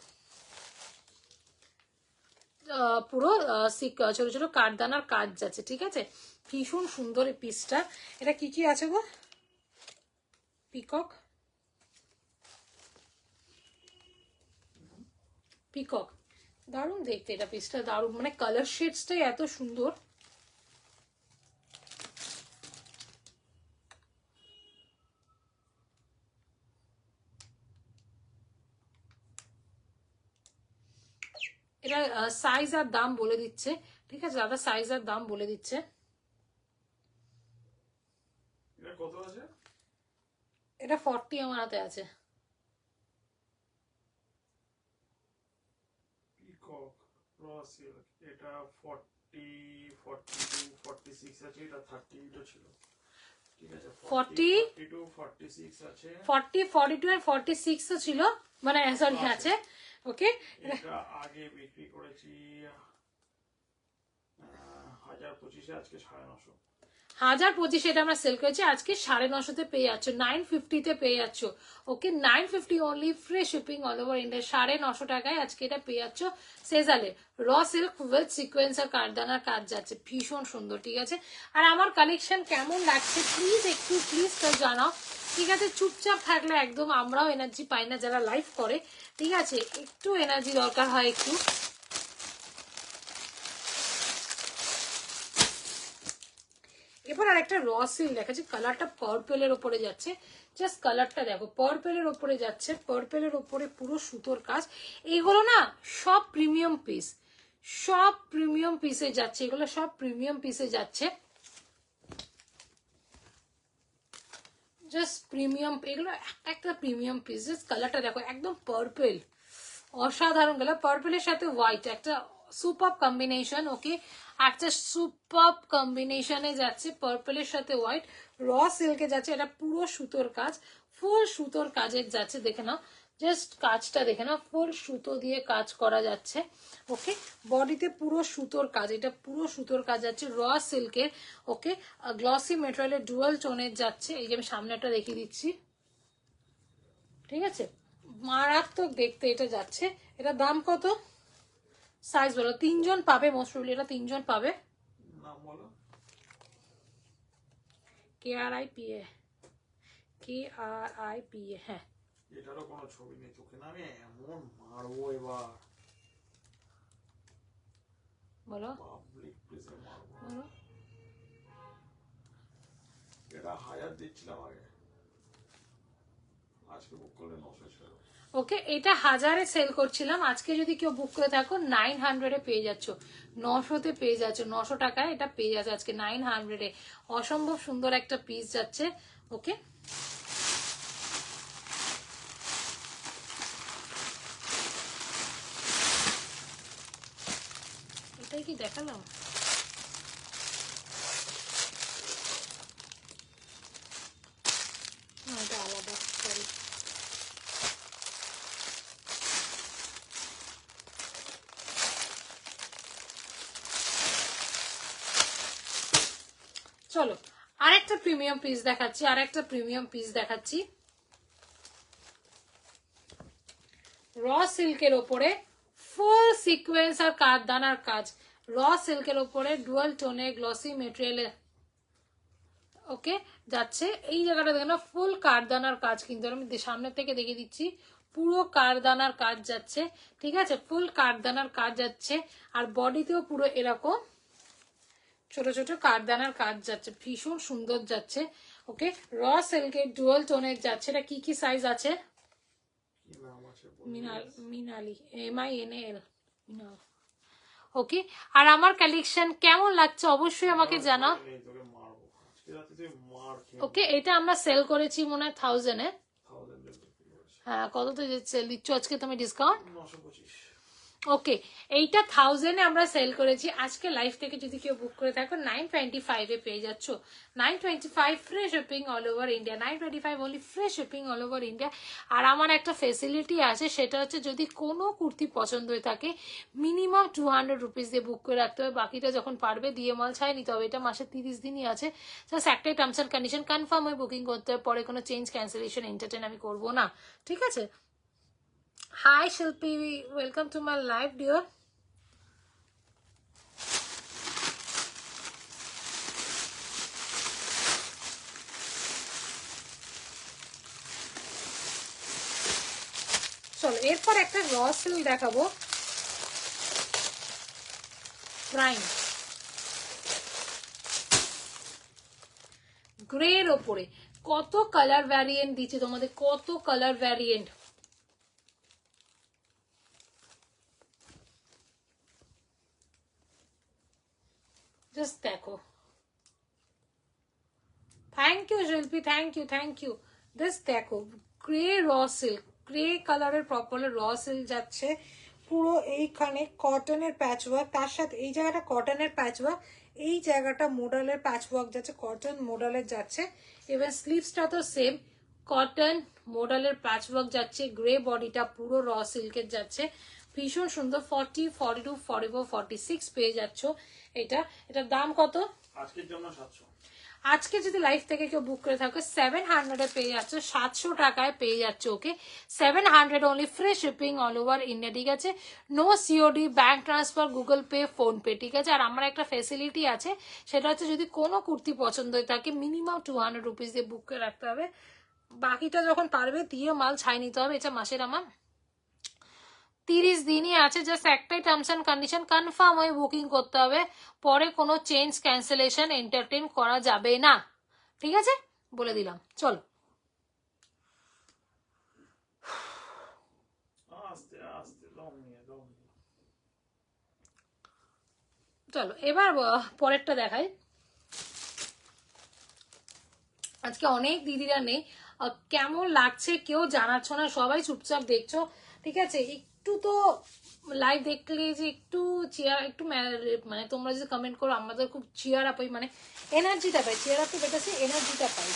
পুরো ছোট ছোট কাঠদানার কাজ যাচ্ছে। ঠিক আছে, ভীষণ সুন্দর এই পিসটা। এটা কি কি আছে গো? পিকক, পিকক, দারুণ দেখতে এটা পিসটা, দারুণ, মানে কালার শেডসটাই এত সুন্দর। এটা সাইজ আর দাম বলে দিচ্ছে। ঠিক আছে, দাদা সাইজ আর দাম বলে দিচ্ছে। এটা কত আছে? এটা 40 আমার হাতে আছে। পিকক র সিল্ক, এটা 40, 42, 46 আছে, এটা 38 ছিল। ঠিক আছে, 40, 42, 46 আছে। 40, 42 আর 46 ও ছিল, মানে সরি আছে। ওকে, এটা আগে বিক্রি করেছি 1025, আজকে 950। 1025 এটা আমরা সেল করেছি, আজকে 950 পেয়ে যাচ্ছ, 950 পেয়ে যাচ্ছ। ওকে, 950 only, free shipping all over India. 950 টাকায় আজকে এটা পেয়ে যাচ্ছ সেজালে। র সিল্ক উইথ সিকোয়েন্স আর কাঠদানার কাজ যাচ্ছে, ভীষণ সুন্দর। ঠিক আছে, আর আমার কালেকশন কেমন লাগছে প্লিজ একটু প্লিজ তো জানাও। ঠিক আছে, চুপচাপ থাকলে একদম আমরাও এনার্জি পাই না যারা লাইভ করে। ঠিক আছে, একটু এনার্জি দরকার হয় একটু। এবার আরেকটা র সিল্ক দেখাচ্ছি, কালারটা পার্পেলের ওপরে যাচ্ছে। জাস্ট কালারটা দেখো, পার্পেলের ওপরে যাচ্ছে, পার্পেলের ওপরে পুরো সুতোর কাজ। এইগুলো না সব প্রিমিয়াম পিস, সব প্রিমিয়াম পিসে যাচ্ছে, এগুলো সব প্রিমিয়াম পিসে যাচ্ছে। জাস্ট প্রিমিয়াম, এগুলো একটা প্রিমিয়াম পিস। জাস্ট কালারটা দেখো, একদম পার্পেল, অসাধারণ কালার। পার্পেলের সাথে হোয়াইট একটা সুপার কম্বিনেশন। ওকে, একটা সুপার কম্বিনেশনে যাচ্ছে, পার্পেলের সাথে হোয়াইট, র সিল্কে যাচ্ছে। এটা পুরো সুতোর কাজ, ফুল সুতোর কাজের যাচ্ছে, দেখে নাও জাস্ট কাজটা দেখে নাও, ফুল সুতো দিয়ে কাজ করা যাচ্ছে। ওকে, বডিতে পুরো সুতোর কাজ, এটা পুরো সুতোর কাজ যাচ্ছে র সিল্কের। ওকে, গ্লসি মেটেরিয়ালের ডুয়াল টোনের যাচ্ছে। এই যে আমি সামনেটা দেখিয়ে দিচ্ছি। ঠিক আছে, মারাত্মক দেখতে এটা যাচ্ছে। এটা দাম কত? সাইজ বলো, 3জন পাবে মোস্ট প্রবলি, এটা 3জন পাবে। নাম বলো। KRIPA, KRIPA, হ্যাঁ। এটারও কোনো ছবি নেই, তোকে না আমি এমন মারবো এবার, বলো পাবলিক প্লেসে মারবো। বলো। এটা 1000 দিচ্ছিলাম আগে, আজকে বুক করলে 900 ছিল। ওকে, এটা 1000-এ সেল করছিলাম, আজকে যদি কেউ বুক করে থাকো 900-এ পেয়ে যাচ্ছ, 900-তে পেয়ে যাচ্ছ, 900 টাকায় এটা পেয়ে যাচ্ছে আজকে 900-এ। অসম্ভব সুন্দর একটা পিস যাচ্ছে। ওকে, এটাই কি দেখালাম? না, এটা আলাদা, সরি। চলো আরেকটা প্রিমিয়াম পিস দেখাচ্ছি, আরেকটা প্রিমিয়াম পিস দেখাচ্ছি। র সিল্কের ওপরে ফুল সিকোয়েন্স আর কাঠদানার কাজ, র সিল্কের ওপরে ডুয়াল টোনে গ্লসি মেটেরিয়ালে ওকে যাচ্ছে। এই জায়গাটা দেখো না, ফুল কাঠদানার কাজ, কিন্তু আমি সামনে থেকে দেখিয়ে দিচ্ছি, পুরো কাঠদানার কাজ যাচ্ছে। ঠিক আছে, ফুল কাঠদানার কাজ যাচ্ছে, আর বডিতেও পুরো এরকম ছোট ছোট কাঠদানার কাজ যাচ্ছে, ভীষণ সুন্দর যাচ্ছে। ওকে, র সিল্কের ডুয়াল টোনের যাচ্ছে। এটা কি কি সাইজ আছে? কি নাম আছে? মিনালি, MINAL। ওকে, আর আমার কালেকশন কেমন লাগছে অবশ্যই আমাকে জানাও। তোকে মারবো আজকে। এরাতে তুই মার খেয়ে ওকে, এটা আমরা সেল করেছি মনে হয় 1000-এ। 1000 বিক্রি করেছে। হ্যাঁ, কত তো সেল দিচ্ছ আজকে তুমি ডিসকাউন্ট? 925। ওকে, এইটা 1000-এ আমরা সেল করেছি। আজকে লাইভ থেকে যদি কেউ বুক করে থাকো 925-এ পেয়ে যাচ্ছ। 925 free shipping all over India, 925 only free shipping all over India. আর আমার একটা ফেসিলিটি আছে, সেটা হচ্ছে যদি কোনো কুর্তি পছন্দ হয়ে থাকে মিনিমাম 200 রুপিস দিয়ে বুক করে রাখতে হবে, বাকিটা যখন পারবে দিয়ে মাল ছাই নিতে হবে। এটা মাসে 30 দিনই আছে, জাস্ট একটাই টার্মস অ্যান্ড কন্ডিশন, কনফার্ম হয়ে বুকিং করতে হবে, পরে কোনো চেঞ্জ ক্যান্সেলেশন এন্টারটেন আমি করবো না, ঠিক আছে? Hi Shilpi, welcome to my live, dear. চলো এরপর একটা র সিল্ক দেখাবো, প্রাইম গ্রের ওপরে। কত কালার ভ্যারিয়েন্ট দিচ্ছে তোমাদের, কত কালার ভ্যারিয়েন্ট। জাস্ট দেখো। থ্যাংক ইউ শিল্পী, থ্যাংক ইউ। জাস্ট দেখো, গ্রে র সিল্ক, গ্রে কালারের প্রপার র সিল্ক যাচ্ছে পুরো। এইখানে কটনের প্যাচ ওয়ার্ক, তার সাথে এই জায়গাটা কটনের প্যাচ ওয়ার্ক, এই জায়গাটা মোডালের প্যাচ ওয়ার্ক যাচ্ছে, কটন মোডালের যাচ্ছে। এবার স্লিভসটা তো সেম কটন মোডালের প্যাচ ওয়ার্ক যাচ্ছে। গ্রে বডিটা পুরো র সিল্কের যাচ্ছে, ভীষণ সুন্দর। 40, 42, 44, 46 পেয়ে যাচ্ছ। এটার দাম কত? আজকের জন্য 700। আজকে যদি লাইভ থেকে কেউ বুক করে থাকে 700-এ পেয়ে যাচ্ছ, 700 টাকায় পেয়ে যাচ্ছ। Okay, 700 only, free shipping all over India, ঠিক আছে? No COD, bank transfer, Google Pay, PhonePe, ঠিক আছে? আর আমার একটা ফেসিলিটি আছে, সেটা হচ্ছে যদি কোনো কুর্তি পছন্দ হয়ে থাকে মিনিমাম 200 রুপিস দিয়ে বুক করে রাখতে হবে, বাকিটা যখন পারবে দিয়ে মাল ছাই নিতে হবে। এটা মাসের আমার 30 দিনই আছে, জাস্ট একটাই টার্মস অ্যান্ড কন্ডিশন, কনফার্ম হয়ে বুকিং করতে হবে, পরে কোনো চেঞ্জ ক্যান্সেলেশন এন্টারটেন করা যাবে না, ঠিক আছে? বলে দিলাম। চলো আস্তে আস্তে দম নিয়ে। চলো এবার পরেরটা দেখাই। আজকে অনেক দিদিরা নেই, কেমন লাগছে কেউ জানাচ্ছ না, সবাই চুপচাপ দেখছো, ঠিক আছে? একটু তো লাইভ দেখলে যে একটু চেয়ার, একটু মানে তোমরা যদি কমেন্ট করো আমাদের খুব চেয়ার আপ, মানে এনার্জিটা পাই, চেয়ার আপ তো বেটাছে, এনার্জিটা পাই।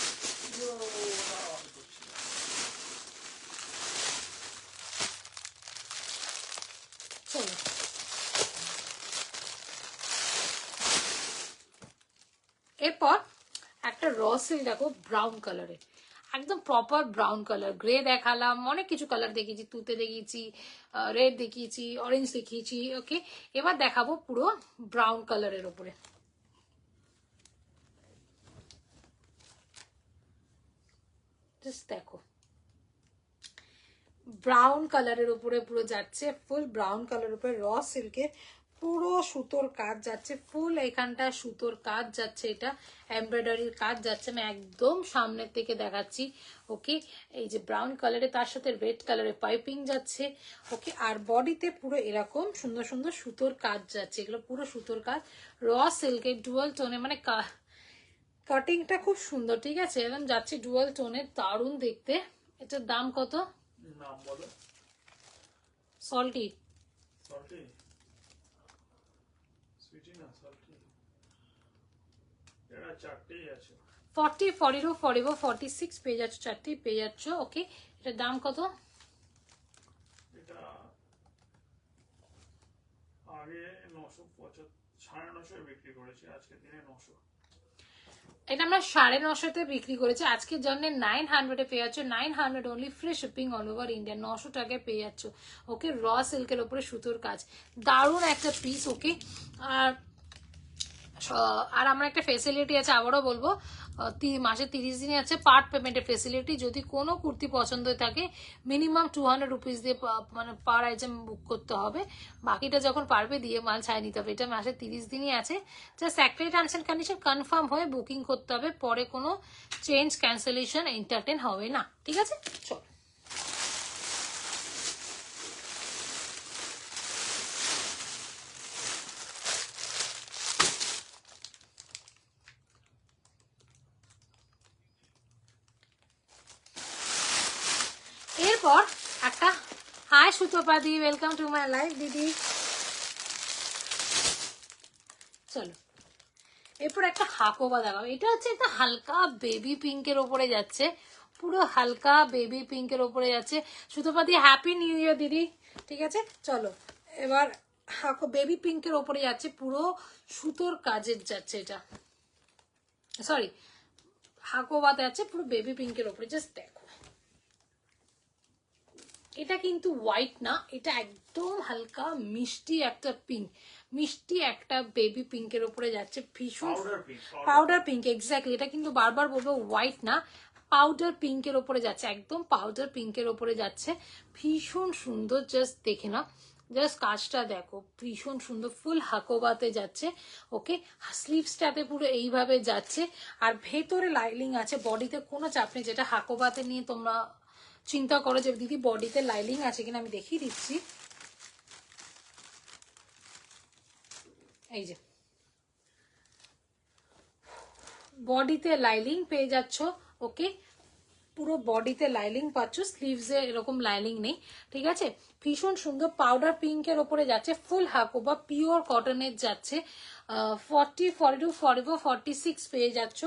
চলো এরপর একটা র সিল্ক দেখো, ব্রাউন কালারের, একদম প্রপার ব্রাউন কালার। গ্রে দেখালাম, অনেক কিছু কালার দেখিয়েছি, তুতে দেখিয়েছি, রেড দেখিয়েছি, অরেঞ্জ দেখিয়েছি। ওকে, এবার দেখাবো পুরো ব্রাউন কালারের ওপরে। জাস্ট দেখো, ব্রাউন কালারের উপরে পুরো যাচ্ছে, ফুল ব্রাউন কালারের উপরে র সিল্কের পুরো সুতোর কাজ যাচ্ছে, ফুল এখানটা সুতোর কাজ যাচ্ছে, এটা এমব্রয়ডারির কাজ যাচ্ছে। আমি একদম সামনের থেকে দেখাচ্ছি। ওকে, এই যে ব্রাউন কালারে তার সাথে রেড কালারের পাইপিং যাচ্ছে। ওকে, আর বডিতে পুরো এরকম সুন্দর সুন্দর সুতোর কাজ যাচ্ছে, এগুলো পুরো সুতোর কাজ, র সিল্কের ডুয়াল টোনে, মানে কাটিংটা খুব সুন্দর, ঠিক আছে? একদম যাচ্ছে ডুয়াল টোনের, দারুণ দেখতে। এটার দাম কত? নাম বলো। সল্টি, সল্টি, সুইটি না সল্টি। এটা চারটেই আছে। 40, 42, 44, 46 পেয়ে যাচ্ছ, চারটেই পেয়ে যাচ্ছ। ওকে, এটার দাম কত? এটা আগে 950, 950 বিক্রি করেছি, আজকে দিনে 900। এটা আমরা 950-তে বিক্রি করেছি, আজকের জন্য 900-এ পেয়ে যাচ্ছ। 900 only, free shipping all over India, 900 টাকায় পেয়ে যাচ্ছ। ওকে, র সিল্কের উপরে সুতোর কাজ, দারুণ একটা পিস। ওকে, আর আর আমার একটা ফেসিলিটি আছে, আবারও বলবো, মাসে 30 দিনই আছে পার্ট পেমেন্টের ফেসিলিটি। যদি কোনো কুর্তি পছন্দ হয়ে থাকে মিনিমাম 200 রুপিস দিয়ে মানে পার আইটেম বুক করতে হবে, বাকিটা যখন পারবে দিয়ে মাল ছাই নিতে হবে। এটা মাসে 30 দিনই আছে, জাস্ট একটাই টার্মস অ্যান্ড কন্ডিশন, কনফার্ম হয়ে বুকিং করতে হবে, পরে কোনো চেঞ্জ ক্যান্সেলেশন এন্টারটেন হবে না, ঠিক আছে? চল এরপর একটা hi Sutopadi, welcome to my life দিদি। চলো এরপর একটা হাকোবা দেখাবো। এটা হচ্ছে একটা হালকা বেবি পিঙ্কের ওপরে যাচ্ছে, পুরো হালকা বেবি পিঙ্কের ওপরে যাচ্ছে। সুতোপাদি হ্যাপি নিউ ইয়ার দিদি। ঠিক আছে, চলো এবার হাকো বেবি পিঙ্কের ওপরে যাচ্ছে, পুরো সুতোর কাজের যাচ্ছে এটা, সরি হাকোবাতে যাচ্ছে পুরো বেবি পিঙ্কের ওপরে। জাস্ট দেখো, এটা কিন্তু হোয়াইট না, এটা একদম হালকা মিষ্টি একটা পিঙ্ক, মিষ্টি একটা বেবি পিঙ্কের উপরে যাচ্ছে, ভীষণ পাউডার পিঙ্ক। এক্স্যাক্টলি, এটা কিন্তু বারবার বলবো হোয়াইট না, পাউডার পিঙ্কের ওপরে যাচ্ছে, একদম পাউডার পিঙ্কের ওপরে যাচ্ছে, ভীষণ সুন্দর। জাস্ট দেখে না, জাস্ট কাজটা দেখো, ভীষণ সুন্দর, ফুল হাকোবাতে যাচ্ছে। ওকে, স্লিভসটাতে পুরো এইভাবে যাচ্ছে, আর ভেতরে লাইলিং আছে, বডিতে কোনো চাপ নেই। যেটা হাকোবাতে নিয়ে তোমরা চিন্তা করো যে দিদি বডিতে লাইলিং আছে কিনা, আমি দেখিয়ে দিচ্ছি। এই যে বডিতে লাইলিং পেয়ে যাচ্ছ। ওকে, পুরো বডিতে লাইলিং পাচ্ছ, স্লিভসে এরকম লাইলিং নেই। ঠিক আছে, ভীষণ সুন্দর পাউডার পিঙ্কের ওপরে যাচ্ছে, ফুল হাকোবা পিওর কটনের যাচ্ছে। 40, 42, 44, 46 পেয়ে যাচ্ছ।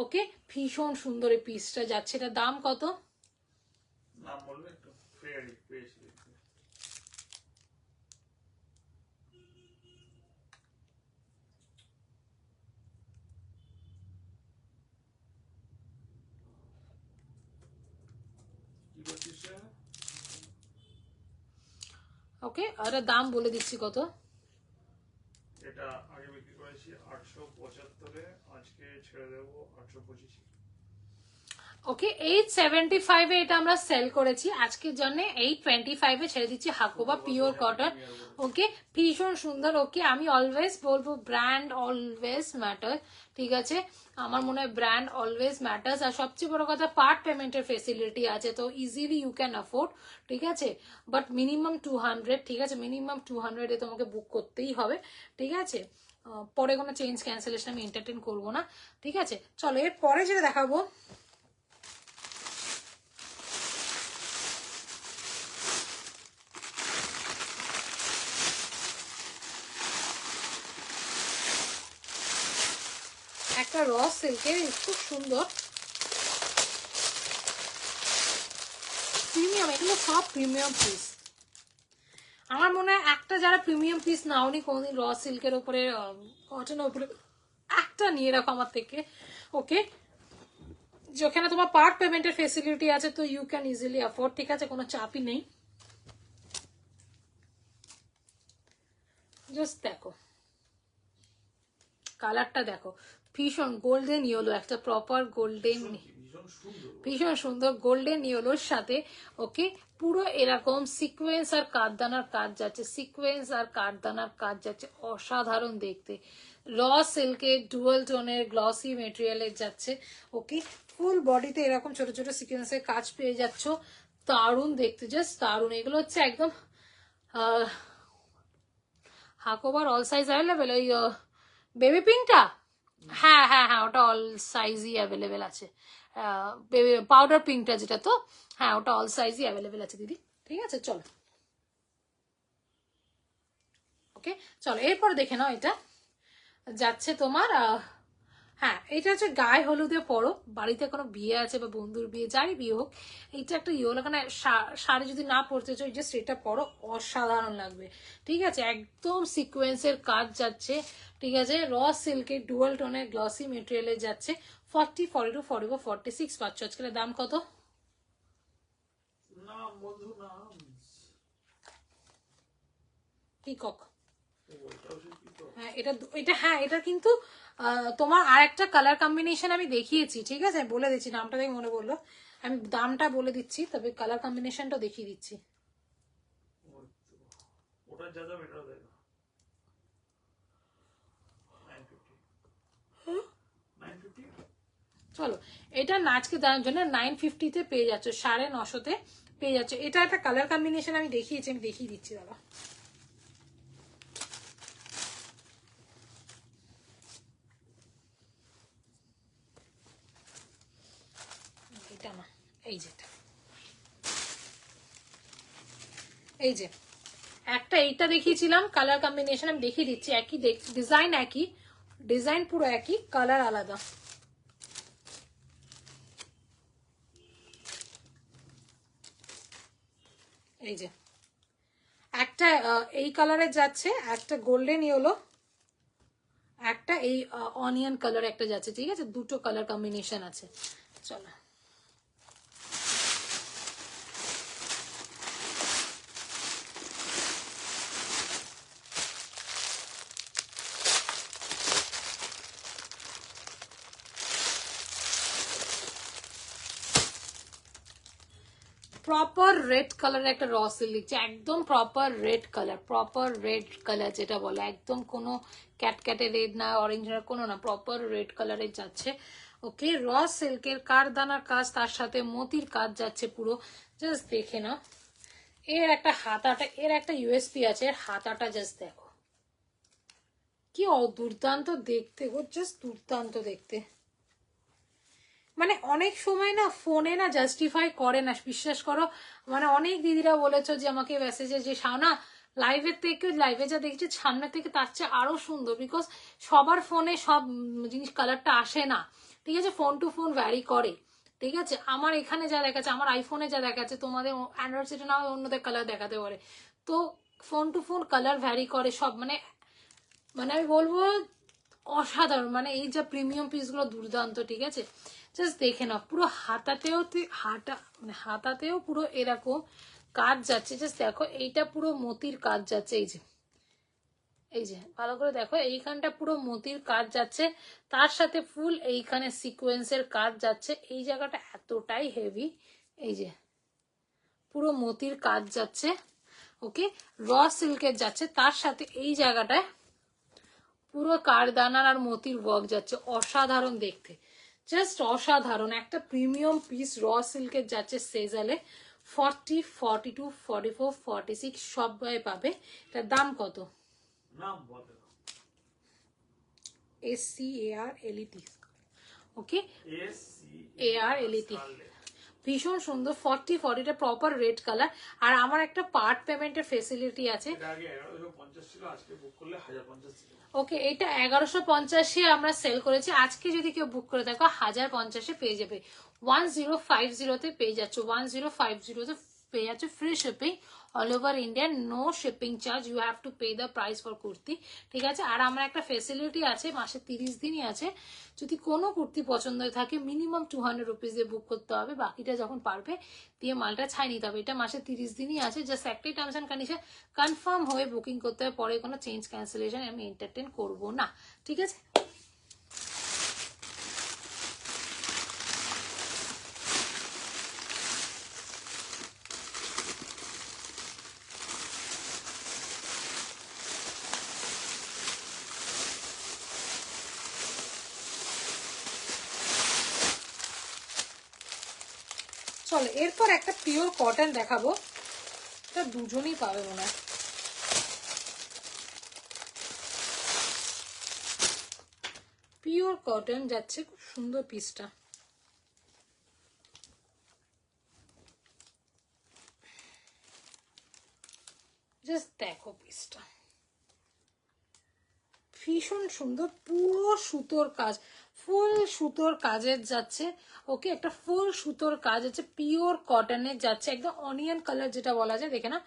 ওকে, ভীষণ সুন্দর এই পিসটা যাচ্ছে। এটা দাম কত? নাম বলবে একটু, ফেয়ারি পেয়েছি। কি করছিস রে? ওকে, আর দাম বলে দিচ্ছি কত। এটা আগে বিক্রি করেছি 875-এ, আজকে ছেড়ে দেবো 825। ওকে, 875-এ এটা আমরা সেল করেছি, আজকের জন্য 825-এ ছেড়ে দিচ্ছি হাকোবা পিওর কটন। ওকে, ভীষণ সুন্দর। ওকে, আমি অলওয়েজ বলবো ব্র্যান্ড অলওয়েজ ম্যাটার। ঠিক আছে, আমার মনে হয় ব্র্যান্ড অলওয়েজ ম্যাটার্স। আর সবচেয়ে বড় কথা, পার্ট পেমেন্টের ফেসিলিটি আছে, তো ইজিলি ইউ ক্যান অ্যাফোর্ড। ঠিক আছে, বাট মিনিমাম 200। ঠিক আছে, মিনিমাম 200-এ তোমাকে বুক করতেই হবে। ঠিক আছে, পরে কোনো চেঞ্জ ক্যান্সেলেশন আমি এন্টারটেন করবো না। ঠিক আছে, চলো এর পরে যেটা দেখাবো, একটা র সিল্কের খুব সুন্দর প্রিমিয়াম, এগুলো সব প্রিমিয়াম পিস। আমার মনে হয় একটা যারা প্রিমিয়াম পিস নাওনি কোনদিন র সিল্কের উপরে, কটনের উপরে, একটা নিয়ে রাখো আমার থেকে। ওকে, যেখানে তোমার পার্ট পেমেন্টের ফেসিলিটি আছে, তো ইউ ক্যান ইজিলি অ্যাফোর্ড। ঠিক আছে, কোনো চাপই নেই। জাস্ট দেখো কালারটা, দেখো ভীষণ গোল্ডেন ইয়েলো, একটা প্রপার গোল্ডেন, ভীষণ সুন্দর গোল্ডেন ইয়েলোর সাথে। ওকে, পুরো এরকম সিকোয়েন্স আর কাঠদানার কাজ যাচ্ছে, সিকোয়েন্স আর কাঠদানার কাজ যাচ্ছে, অসাধারণ দেখতে। র সিল্কের ডুয়াল টোনের গ্লসি মেটেরিয়ালের যাচ্ছে। ওকে, ফুল বডিতে এরকম ছোট ছোট সিকোয়েন্সের কাজ পেয়ে যাচ্ছ, দারুণ দেখতে, জাস্ট দারুণ। এগুলো হচ্ছে একদম হাকোবার অল সাইজ অ্যাভেলেবেল। ওই বেবি পিঙ্কটা, হ্যাঁ হ্যাঁ হ্যাঁ, ওটা অল সাইজই অ্যাভেলেবেল আছে। পাউডার পিঙ্কটা যেটা, তো হ্যাঁ ওটা অল সাইজই অ্যাভেলেবেল আছে দিদি। ঠিক আছে, চলো ওকে, চলো এরপর দেখে নাও। এটা যাচ্ছে তোমার হ্যাঁ, এটা হচ্ছে গায়ে হলুদে পরো, বাড়িতে কোনো বিয়ে আছে বা বন্ধুর বিয়ে, যারই বিয়ে হোক, এইটা একটা ইয়ে হলো, কারণ শাড়ি যদি না পরতে চাই, জাস্ট এটা পরো, অসাধারণ লাগবে। ঠিক আছে, একদম সিকোয়েন্সের কাজ যাচ্ছে। ঠিক আছে, র সিল্কের ডুয়াল টোনের গ্লসি মেটেরিয়ালে যাচ্ছে। 40, 42, 44, 46 পাচ্ছ। আজকের দাম কত? নাম বন্ধু, নাম পিকক। ওটাও সে পিকক। হ্যাঁ, এটা হ্যাঁ, এটা কিন্তু তোমার আর একটা কালার কম্বিনেশন আমি দেখিয়েছি। ঠিক আছে, আমি বলে দিচ্ছি, নামটা দেখে মনে বললো, আমি দামটা বলে দিচ্ছি, তবে কালার কম্বিনেশনটা দেখিয়ে দিচ্ছি। ওটা যা দাম এটাও দেয় 950। চলো, এটা আজকে দেওয়ার জন্য 950-তে পেয়ে যাচ্ছ, 950-তে পেয়ে যাচ্ছ। এটা একটা কালার কম্বিনেশন আমি দেখিয়েছি, আমি দেখিয়ে দিচ্ছি দাদা। এটা না, এই যেটা, এই যে একটা এইটা দেখিয়েছিলাম, কালার কম্বিনেশন আমি দেখিয়ে দিচ্ছি, একই ডিজাইন, একই ডিজাইন, পুরো একই, কালার আলাদা। এই যে একটা এই কালারের যাচ্ছে, একটা গোল্ডেন ইয়েলো, একটা এই অনিয়ন কালার একটা যাচ্ছে, ঠিক আছে, দুটো কালার কম্বিনেশন আছে। চলো প্রপার রেড কালার একটা র সিল্ক লিখছে, একদম proper red colour, proper red colour যেটা বলে, একদম কোনো ক্যাটক্যাটে রেড না, অরেঞ্জ না, কোনো না, প্রপার রেড কালারে যাচ্ছে। ওকে, র সিল্কের কারদানার কাজ, তার সাথে মতির কাজ যাচ্ছে পুরো, জাস্ট দেখে নাও। এর একটা হাতাটা, এর একটা ইউএসপি আছে, এর হাতাটা জাস্ট দেখো কি দুর্দান্ত দেখতে গো, জাস্ট দুর্দান্ত দেখতে। মানে অনেক সময় না ফোনে না জাস্টিফাই করে না, বিশ্বাস করো। মানে অনেক দিদিরা বলেছো যে আমাকে মেসেজে যে শাওনা লাইভের থেকে, লাইভে যা দেখছি সামনে থেকে তার চেয়ে আরো সুন্দর, বিকজ সবার ফোনে সব জিনিস কালারটা আসে না, ঠিক আছে, ফোন টু ফোন ভ্যারি করে, ঠিক আছে। আমার এখানে যা দেখাচ্ছে, আমার আইফোনে যা দেখাচ্ছে, তোমাদের অ্যান্ড্রয়েড সেটে না অন্যদের কালার দেখাতে পারে, তো phone to phone colour vary করে সব। মানে মানে আমি বলবো অসাধারণ, মানে এই যা প্রিমিয়াম পিসগুলো দুর্দান্ত, ঠিক আছে। জাস্ট দেখে নাও, পুরো হাতাতেও মানে হাতাতেও পুরো এরকম কাজ যাচ্ছে, জাস্ট দেখো, এইটা পুরো মতির কাজ যাচ্ছে, এই যে ভালো করে দেখো, এইখানটা পুরো মতির কাজ যাচ্ছে, তার সাথে ফুল এইখানে সিকোয়েন্সের কাজ যাচ্ছে, এই জায়গাটা এতটাই হেভি, এই যে পুরো মতির কাজ যাচ্ছে। ওকে, র সিল্কের যাচ্ছে, তার সাথে এই জায়গাটায় পুরো কারদানার আর মতির ওয়ার্ক যাচ্ছে, অসাধারণ দেখতে, জাস্ট অসাধারণ একটা প্রিমিয়াম পিস র সিল্কের যাচ্ছে সেজালে। 40, 42, 44, 46 সবাই পাবে। এটার দাম কত? SCARLET, ওকে, ARLET, ভীষণ সুন্দর। 40, 40টা প্রপার রেড কালার। আর আমার একটা পার্ট পেমেন্টের ফেসিলিটি আছে। ওকে, এটা 1150 আমরা সেল করেছি, আজকে যদি কেউ বুক করে থাকো 1050 পেয়ে যাবে, 1050 পেয়ে যাচ্ছ, 1050 পেয়ে যাচ্ছে free shipping all over India, no shipping charge, you have to pay the price for kurti, ঠিক আছে। আর আমার একটা ফেসিলিটি আছে, মাসে 30 দিনই আছে, যদি কোনো কুর্তি পছন্দ হয়ে থাকে মিনিমাম 200 রুপিস দিয়ে বুক করতে হবে, বাকিটা যখন পারবে দিয়ে মালটা ছাই নিতে হবে। এটা মাসে 30 দিনই আছে, জাস্ট একটাই টার্মস অ্যান্ড কন্ডিশন, কনফার্ম হয়ে বুকিং করতে হবে, পরে কোনো চেঞ্জ ক্যান্সেলেশন আমি এন্টারটেন করবো না, ঠিক আছে। চলো এরপর একটা পিওর কটন দেখাবো, এটা দুজনেই পাবে মনে হয়। পিওর কটন যাচ্ছে, খুব সুন্দর পিসটা, জাস্ট দেখো পিসটা ভীষণ সুন্দর, পুরো সুতোর কাজ, ফুল সুতোর কাজের যাচ্ছে। ওকে, একটা ফুল সুতোর কাজ আছে, পিওর কটনের যাচ্ছে, একদম অনিয়ন কালার যেটা বলা যায়, দেখে না,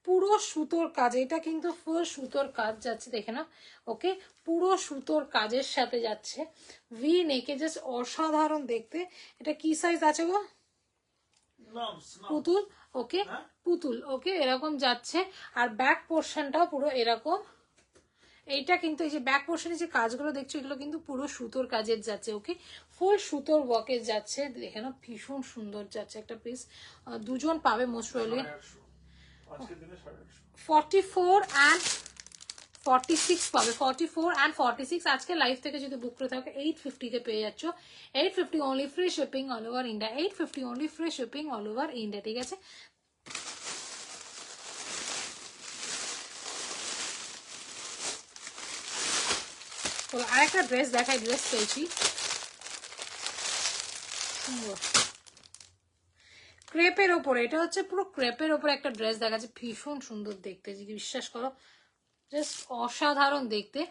পুরো সুতোর কাজ, এটা কিন্তু ফুল সুতোর কাজ যাচ্ছে, দেখে না। ওকে, পুরো সুতোর কাজের সাথে যাচ্ছে, ভি নেকে, জাস্ট অসাধারণ দেখতে। এটা কি সাইজ আছে গো? পুতুল, ওকে, পুতুল, ওকে, এরকম যাচ্ছে। আর ব্যাক পোর্শনটাও পুরো এরকম, এইটা কিন্তু এই যে ব্যাক পোর্শনে যে কাজগুলো দেখছো এগুলো কিন্তু পুরো সুতোর কাজের যাচ্ছে। ওকে, ফুল সুতোর ওয়ার্কের যাচ্ছে, দেখে না ভীষণ সুন্দর যাচ্ছে একটা পিস। দুজন পাবে মোস্ট প্রবাবলি। 44 and 46 পাবে, 44 and 46 আজকে লাইভ থেকে যদি বুক করে থাকে 850 তে পেয়ে যাচ্ছ, 850 only, free shipping all over India, 850 only, free shipping all over India, ঠিক আছে। আরেকটা ড্রেস দেখাই, ড্রেস পেয়েছি সুন্দর, ক্রেপের ওপরে, এটা হচ্ছে পুরো ক্রেপের ওপরে একটা ড্রেস দেখাচ্ছে, ভীষণ সুন্দর দেখতে, যদি বিশ্বাস করো, জাস্ট অসাধারণ দেখতে।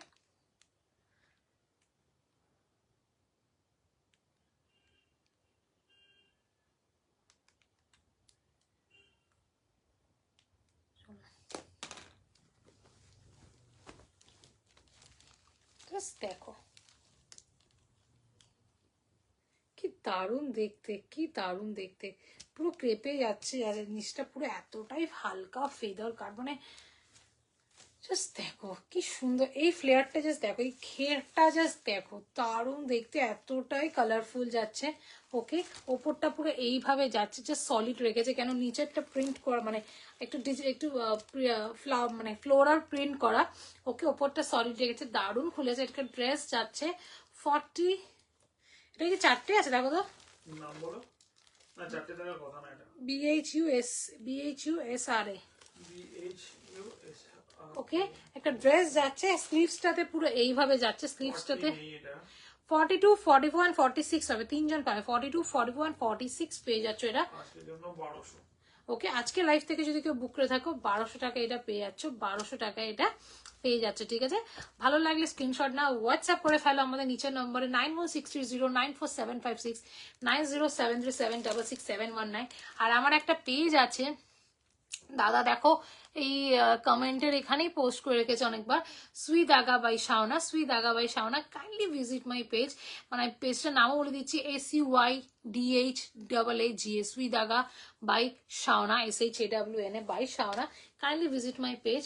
জাস্ট দেখো কি দারুণ দেখতে, কি দারুণ দেখতে, পুরো ক্রেপে যাচ্ছে, আর জিনিসটা পুরো এতটাই হালকা ফেদার কাট, মানে জাস্ট দেখো কি সুন্দর এই ফ্লেয়ারটা, জাস্ট দেখো এই ঘেরটা, জাস্ট দেখো দারুণ দেখতে, এতটাই কালারফুল যাচ্ছে। ওকে, ওপরটা পুরো এইভাবে যাচ্ছে, জাস্ট সলিড রেখেছে, কেন নিচেরটা প্রিন্ট করা, মানে একটু একটু ফ্লাওয়ার মানে ফ্লোরাল প্রিন্ট করা। ওকে, ওপরটা সলিড রেখেছে, দারুণ খুলেছে। একটা ড্রেস যাচ্ছে 40, এটা কি 4টে আছে দেখো তো, নাম বলো না, 4টে টাকার কথা না, এটা BHUSRA। BHUS। ওকে, একটা ড্রেস যাচ্ছে, স্লিভসটাতে পুরো এইভাবে যাচ্ছে, স্লিভসটাতে 42, 44 and 46 হবে, তিনজন পাবে, 42, 44 and 46 পেয়ে যাচ্ছ এটা আজকের জন্য 1200। ওকে, আজকে লাইভ থেকে যদি কেউ বুক করে থাকো 1200 টাকা এটা পেয়ে যাচ্ছ, 1200 টাকা এটা পেয়ে যাচ্ছে। ঠিক আছে, ভালো লাগলে স্ক্রিনশট না হোয়াটসঅ্যাপ করে ফেলো আমাদের নিচের নম্বরে 9163094756, 9073376671 আর আমার একটা পেজ আছে দাদা, দেখো এই কমেন্টের এখানেই পোস্ট করে রেখেছে অনেকবার, সুই Dhaga by Shawna, Sui Dhaga by Shawna, kindly visit my page. মানে পেজটার নামও বলে দিচ্ছি, SUYDHAAGA, Sui Dhaga by Shawna, SHAWNA by Shawna, kindly visit my page.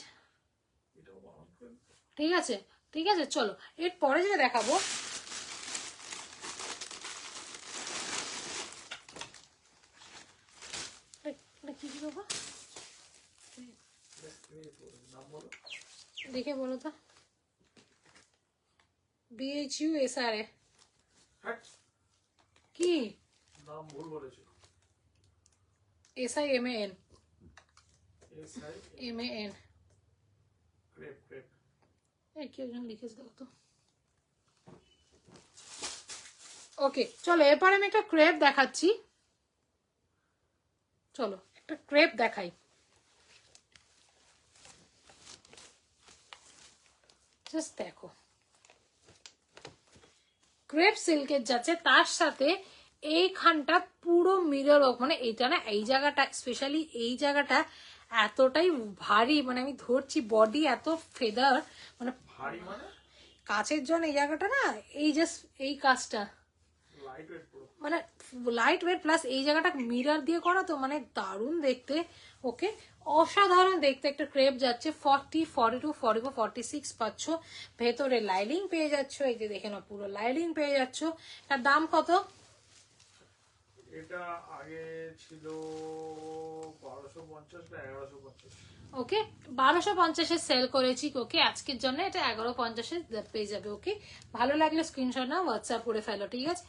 ঠিক আছে, ঠিক আছে, চলো এরপরে যেটা দেখাবো, কি কি বাবা দেখে বলো তো, BHUSRA কি, নাম ভুল বলেছো, SIMAN, ক্রেপ ক্রেপ। কি একজন লিখেছে দেখো তো। ওকে, চলো এরপরে আমি একটা ক্রেপ দেখাচ্ছি, চলো একটা ক্রেপ দেখাই। জাস্ট দেখো ক্রেপ সিল্কের যাচ্ছে, তার সাথে এইখানটা পুরো মিরর ওয়ার্ক, মানে এইটা না, এই জায়গাটা স্পেশালি এই জায়গাটা এতটাই ভারী, মানে আমি ধরছি বডি এত ফেদার, মানে ভারী মানে কাছের জন্য এই জায়গাটা না, এই জাস্ট এই কাজটা লাইট ওয়েট পুরো, মানে লাইট ওয়েট প্লাস এই জায়গাটা মিরর দিয়ে করা, তো মানে দারুণ দেখতে। ওকে, অসাধারণ দেখতে একটা ক্রেপ যাচ্ছে, 40, 42, 44, 46 পাচ্ছ, ভেতরে লাইলিং পেয়ে যাচ্ছ, এই যে দেখে নাও পুরো লাইলিং পেয়ে যাচ্ছ। তার দাম কত? এটা আগে ছিল 1250 বা 1150। ওকে, 1250-এ সেল করেছি। ওকে, আজকের জন্য এটা 1150-এ পেয়ে যাবে। ওকে, ভালো লাগলে স্ক্রিনশট না হোয়াটসঅ্যাপ করে ফেলো, ঠিক আছে।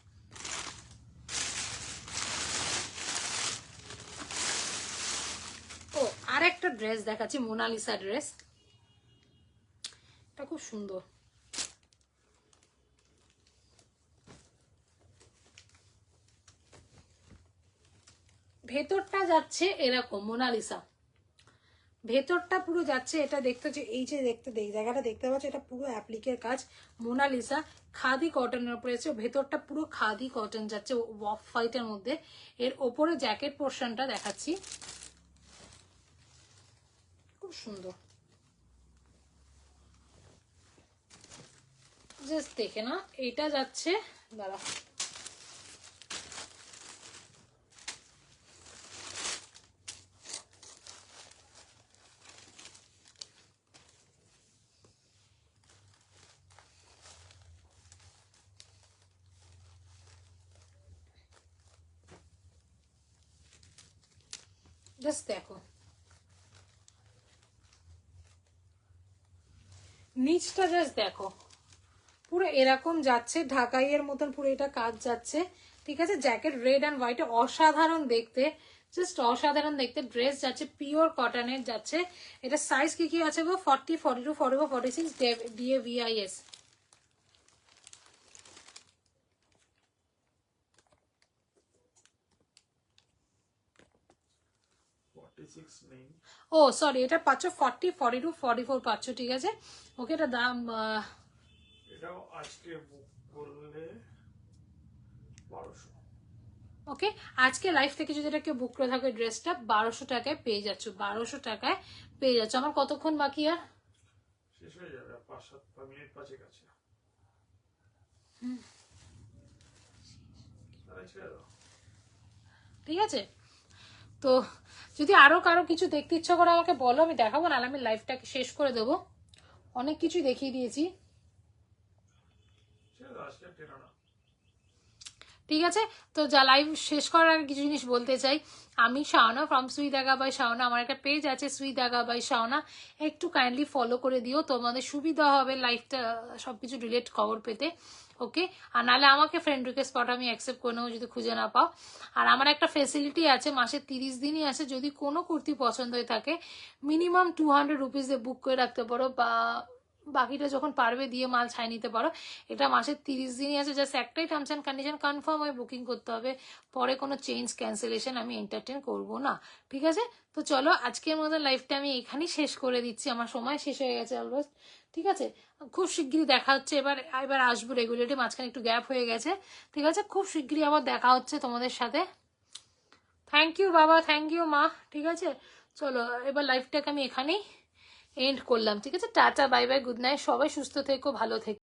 ও, আর একটা ড্রেস দেখাচ্ছি, মোনালিসা ড্রেস, এটা খুব সুন্দর, ভেতরটা যাচ্ছে এরকম মোনালিসা, ভেতরটা পুরো যাচ্ছে, এটা দেখতে হচ্ছে এই যে দেখতে জায়গাটা দেখতে পাচ্ছ, এটা পুরো অ্যাপ্লিকের কাজ, মোনালিসা খাদি কটনের উপরে আছে, ভেতরটা পুরো খাদি কটন যাচ্ছে অফ হোয়াইটের মধ্যে। এর ওপরে জ্যাকেট পোর্শনটা দেখাচ্ছি, খুব সুন্দর, জাস্ট দেখে না, এটা যাচ্ছে, দাঁড়া জাস্ট দেখো নিচটা, জাস্ট দেখো পুরো এরকম যাচ্ছে, ঢাকাইয়ের মতন পুরো এটা কাজ যাচ্ছে। ঠিক আছে, জ্যাকেট রেড অ্যান্ড হোয়াইটে অসাধারণ দেখতে, জাস্ট অসাধারণ দেখতে। ড্রেস যাচ্ছে পিওর কটনের যাচ্ছে। এটা সাইজ কি কি আছে গো? 40, 42, 44, 46 DAVIS। 46 নেই। ও সরি, এটা পাচ্ছ 40, 42, 44 পাচ্ছ, ঠিক আছে। ওকে, এটা দাম এটাও আজকে বুক করলে 1200। ওকে, আজকে লাইফ থেকে যদি এটা কেউ বুক করে থাকে ড্রেসটা 1200 টাকায় পেয়ে যাচ্ছ, 1200 টাকায় পেয়ে যাচ্ছ। আমার কতক্ষণ বাকি আর? শেষ হয়ে যাবে 5-7 মিনিট 5 কাছে। তাহলে ছেড়ে দাও। ঠিক আছে, তো যদি আরো কারো কিছু দেখতে ইচ্ছা করে আমাকে বলো, আমি দেখাবো, না আমি লাইফটাকে শেষ করে দেবো। অনেক কিছুই দেখিয়ে দিয়েছি, ছেড়ে দাও, আজকে আর টেনো না। ঠিক আছে। তো যা লাইভ শেষ করার আগে কিছু জিনিস বলতে চাই। আমি শাওনা ফ্রম সুই দাগা বাই শাওনা, আমার একটা পেজ আছে সুই দাগা বাই শাওনা, একটু কাইন্ডলি ফলো করে দিও, তোমাদের সুবিধা হবে লাইফটা সবকিছু রিলেট খবর পেতে। ওকে, আর নাহলে আমাকে ফ্রেন্ড রিকোয়েস্ট পাঠাও, আমি অ্যাকসেপ্ট করে নেবো যদি খুঁজে না পাও। আর আমার একটা ফেসিলিটি আছে, মাসে 30 দিনই আছে, যদি কোনো কুর্তি পছন্দ হয়ে থাকে মিনিমাম 200 রুপিসে বুক করে রাখতে পারো, বা বাকিটা যখন পারবে দিয়ে মাল ছাই নিতে পারো। এটা মাসের 30 দিনই আছে, জাস্ট একটাই টার্মস অ্যান্ড কন্ডিশন, কনফার্ম হয়ে বুকিং করতে হবে, পরে কোনো চেঞ্জ ক্যান্সেলেশন আমি এন্টারটেন করব না, ঠিক আছে। তো চলো আজকের মতো লাইফটা আমি এখানেই শেষ করে দিচ্ছি, আমার সময় শেষ হয়ে গেছে অলমোস্ট, ঠিক আছে। খুব শিগগিরই দেখা হচ্ছে, এবার এবার আসবো রেগুলারলি, মাঝখানে একটু গ্যাপ হয়ে গেছে, ঠিক আছে। খুব শিগগিরই আবার দেখা হচ্ছে তোমাদের সাথে। থ্যাংক ইউ বাবা, থ্যাংক ইউ মা, ঠিক আছে। চলো এবার লাইফটাকে আমি এখানেই এন্ড করলাম, ঠিক আছে। Tata, bye bye, good night, সবাই সুস্থ থেকো, ভালো থেকো।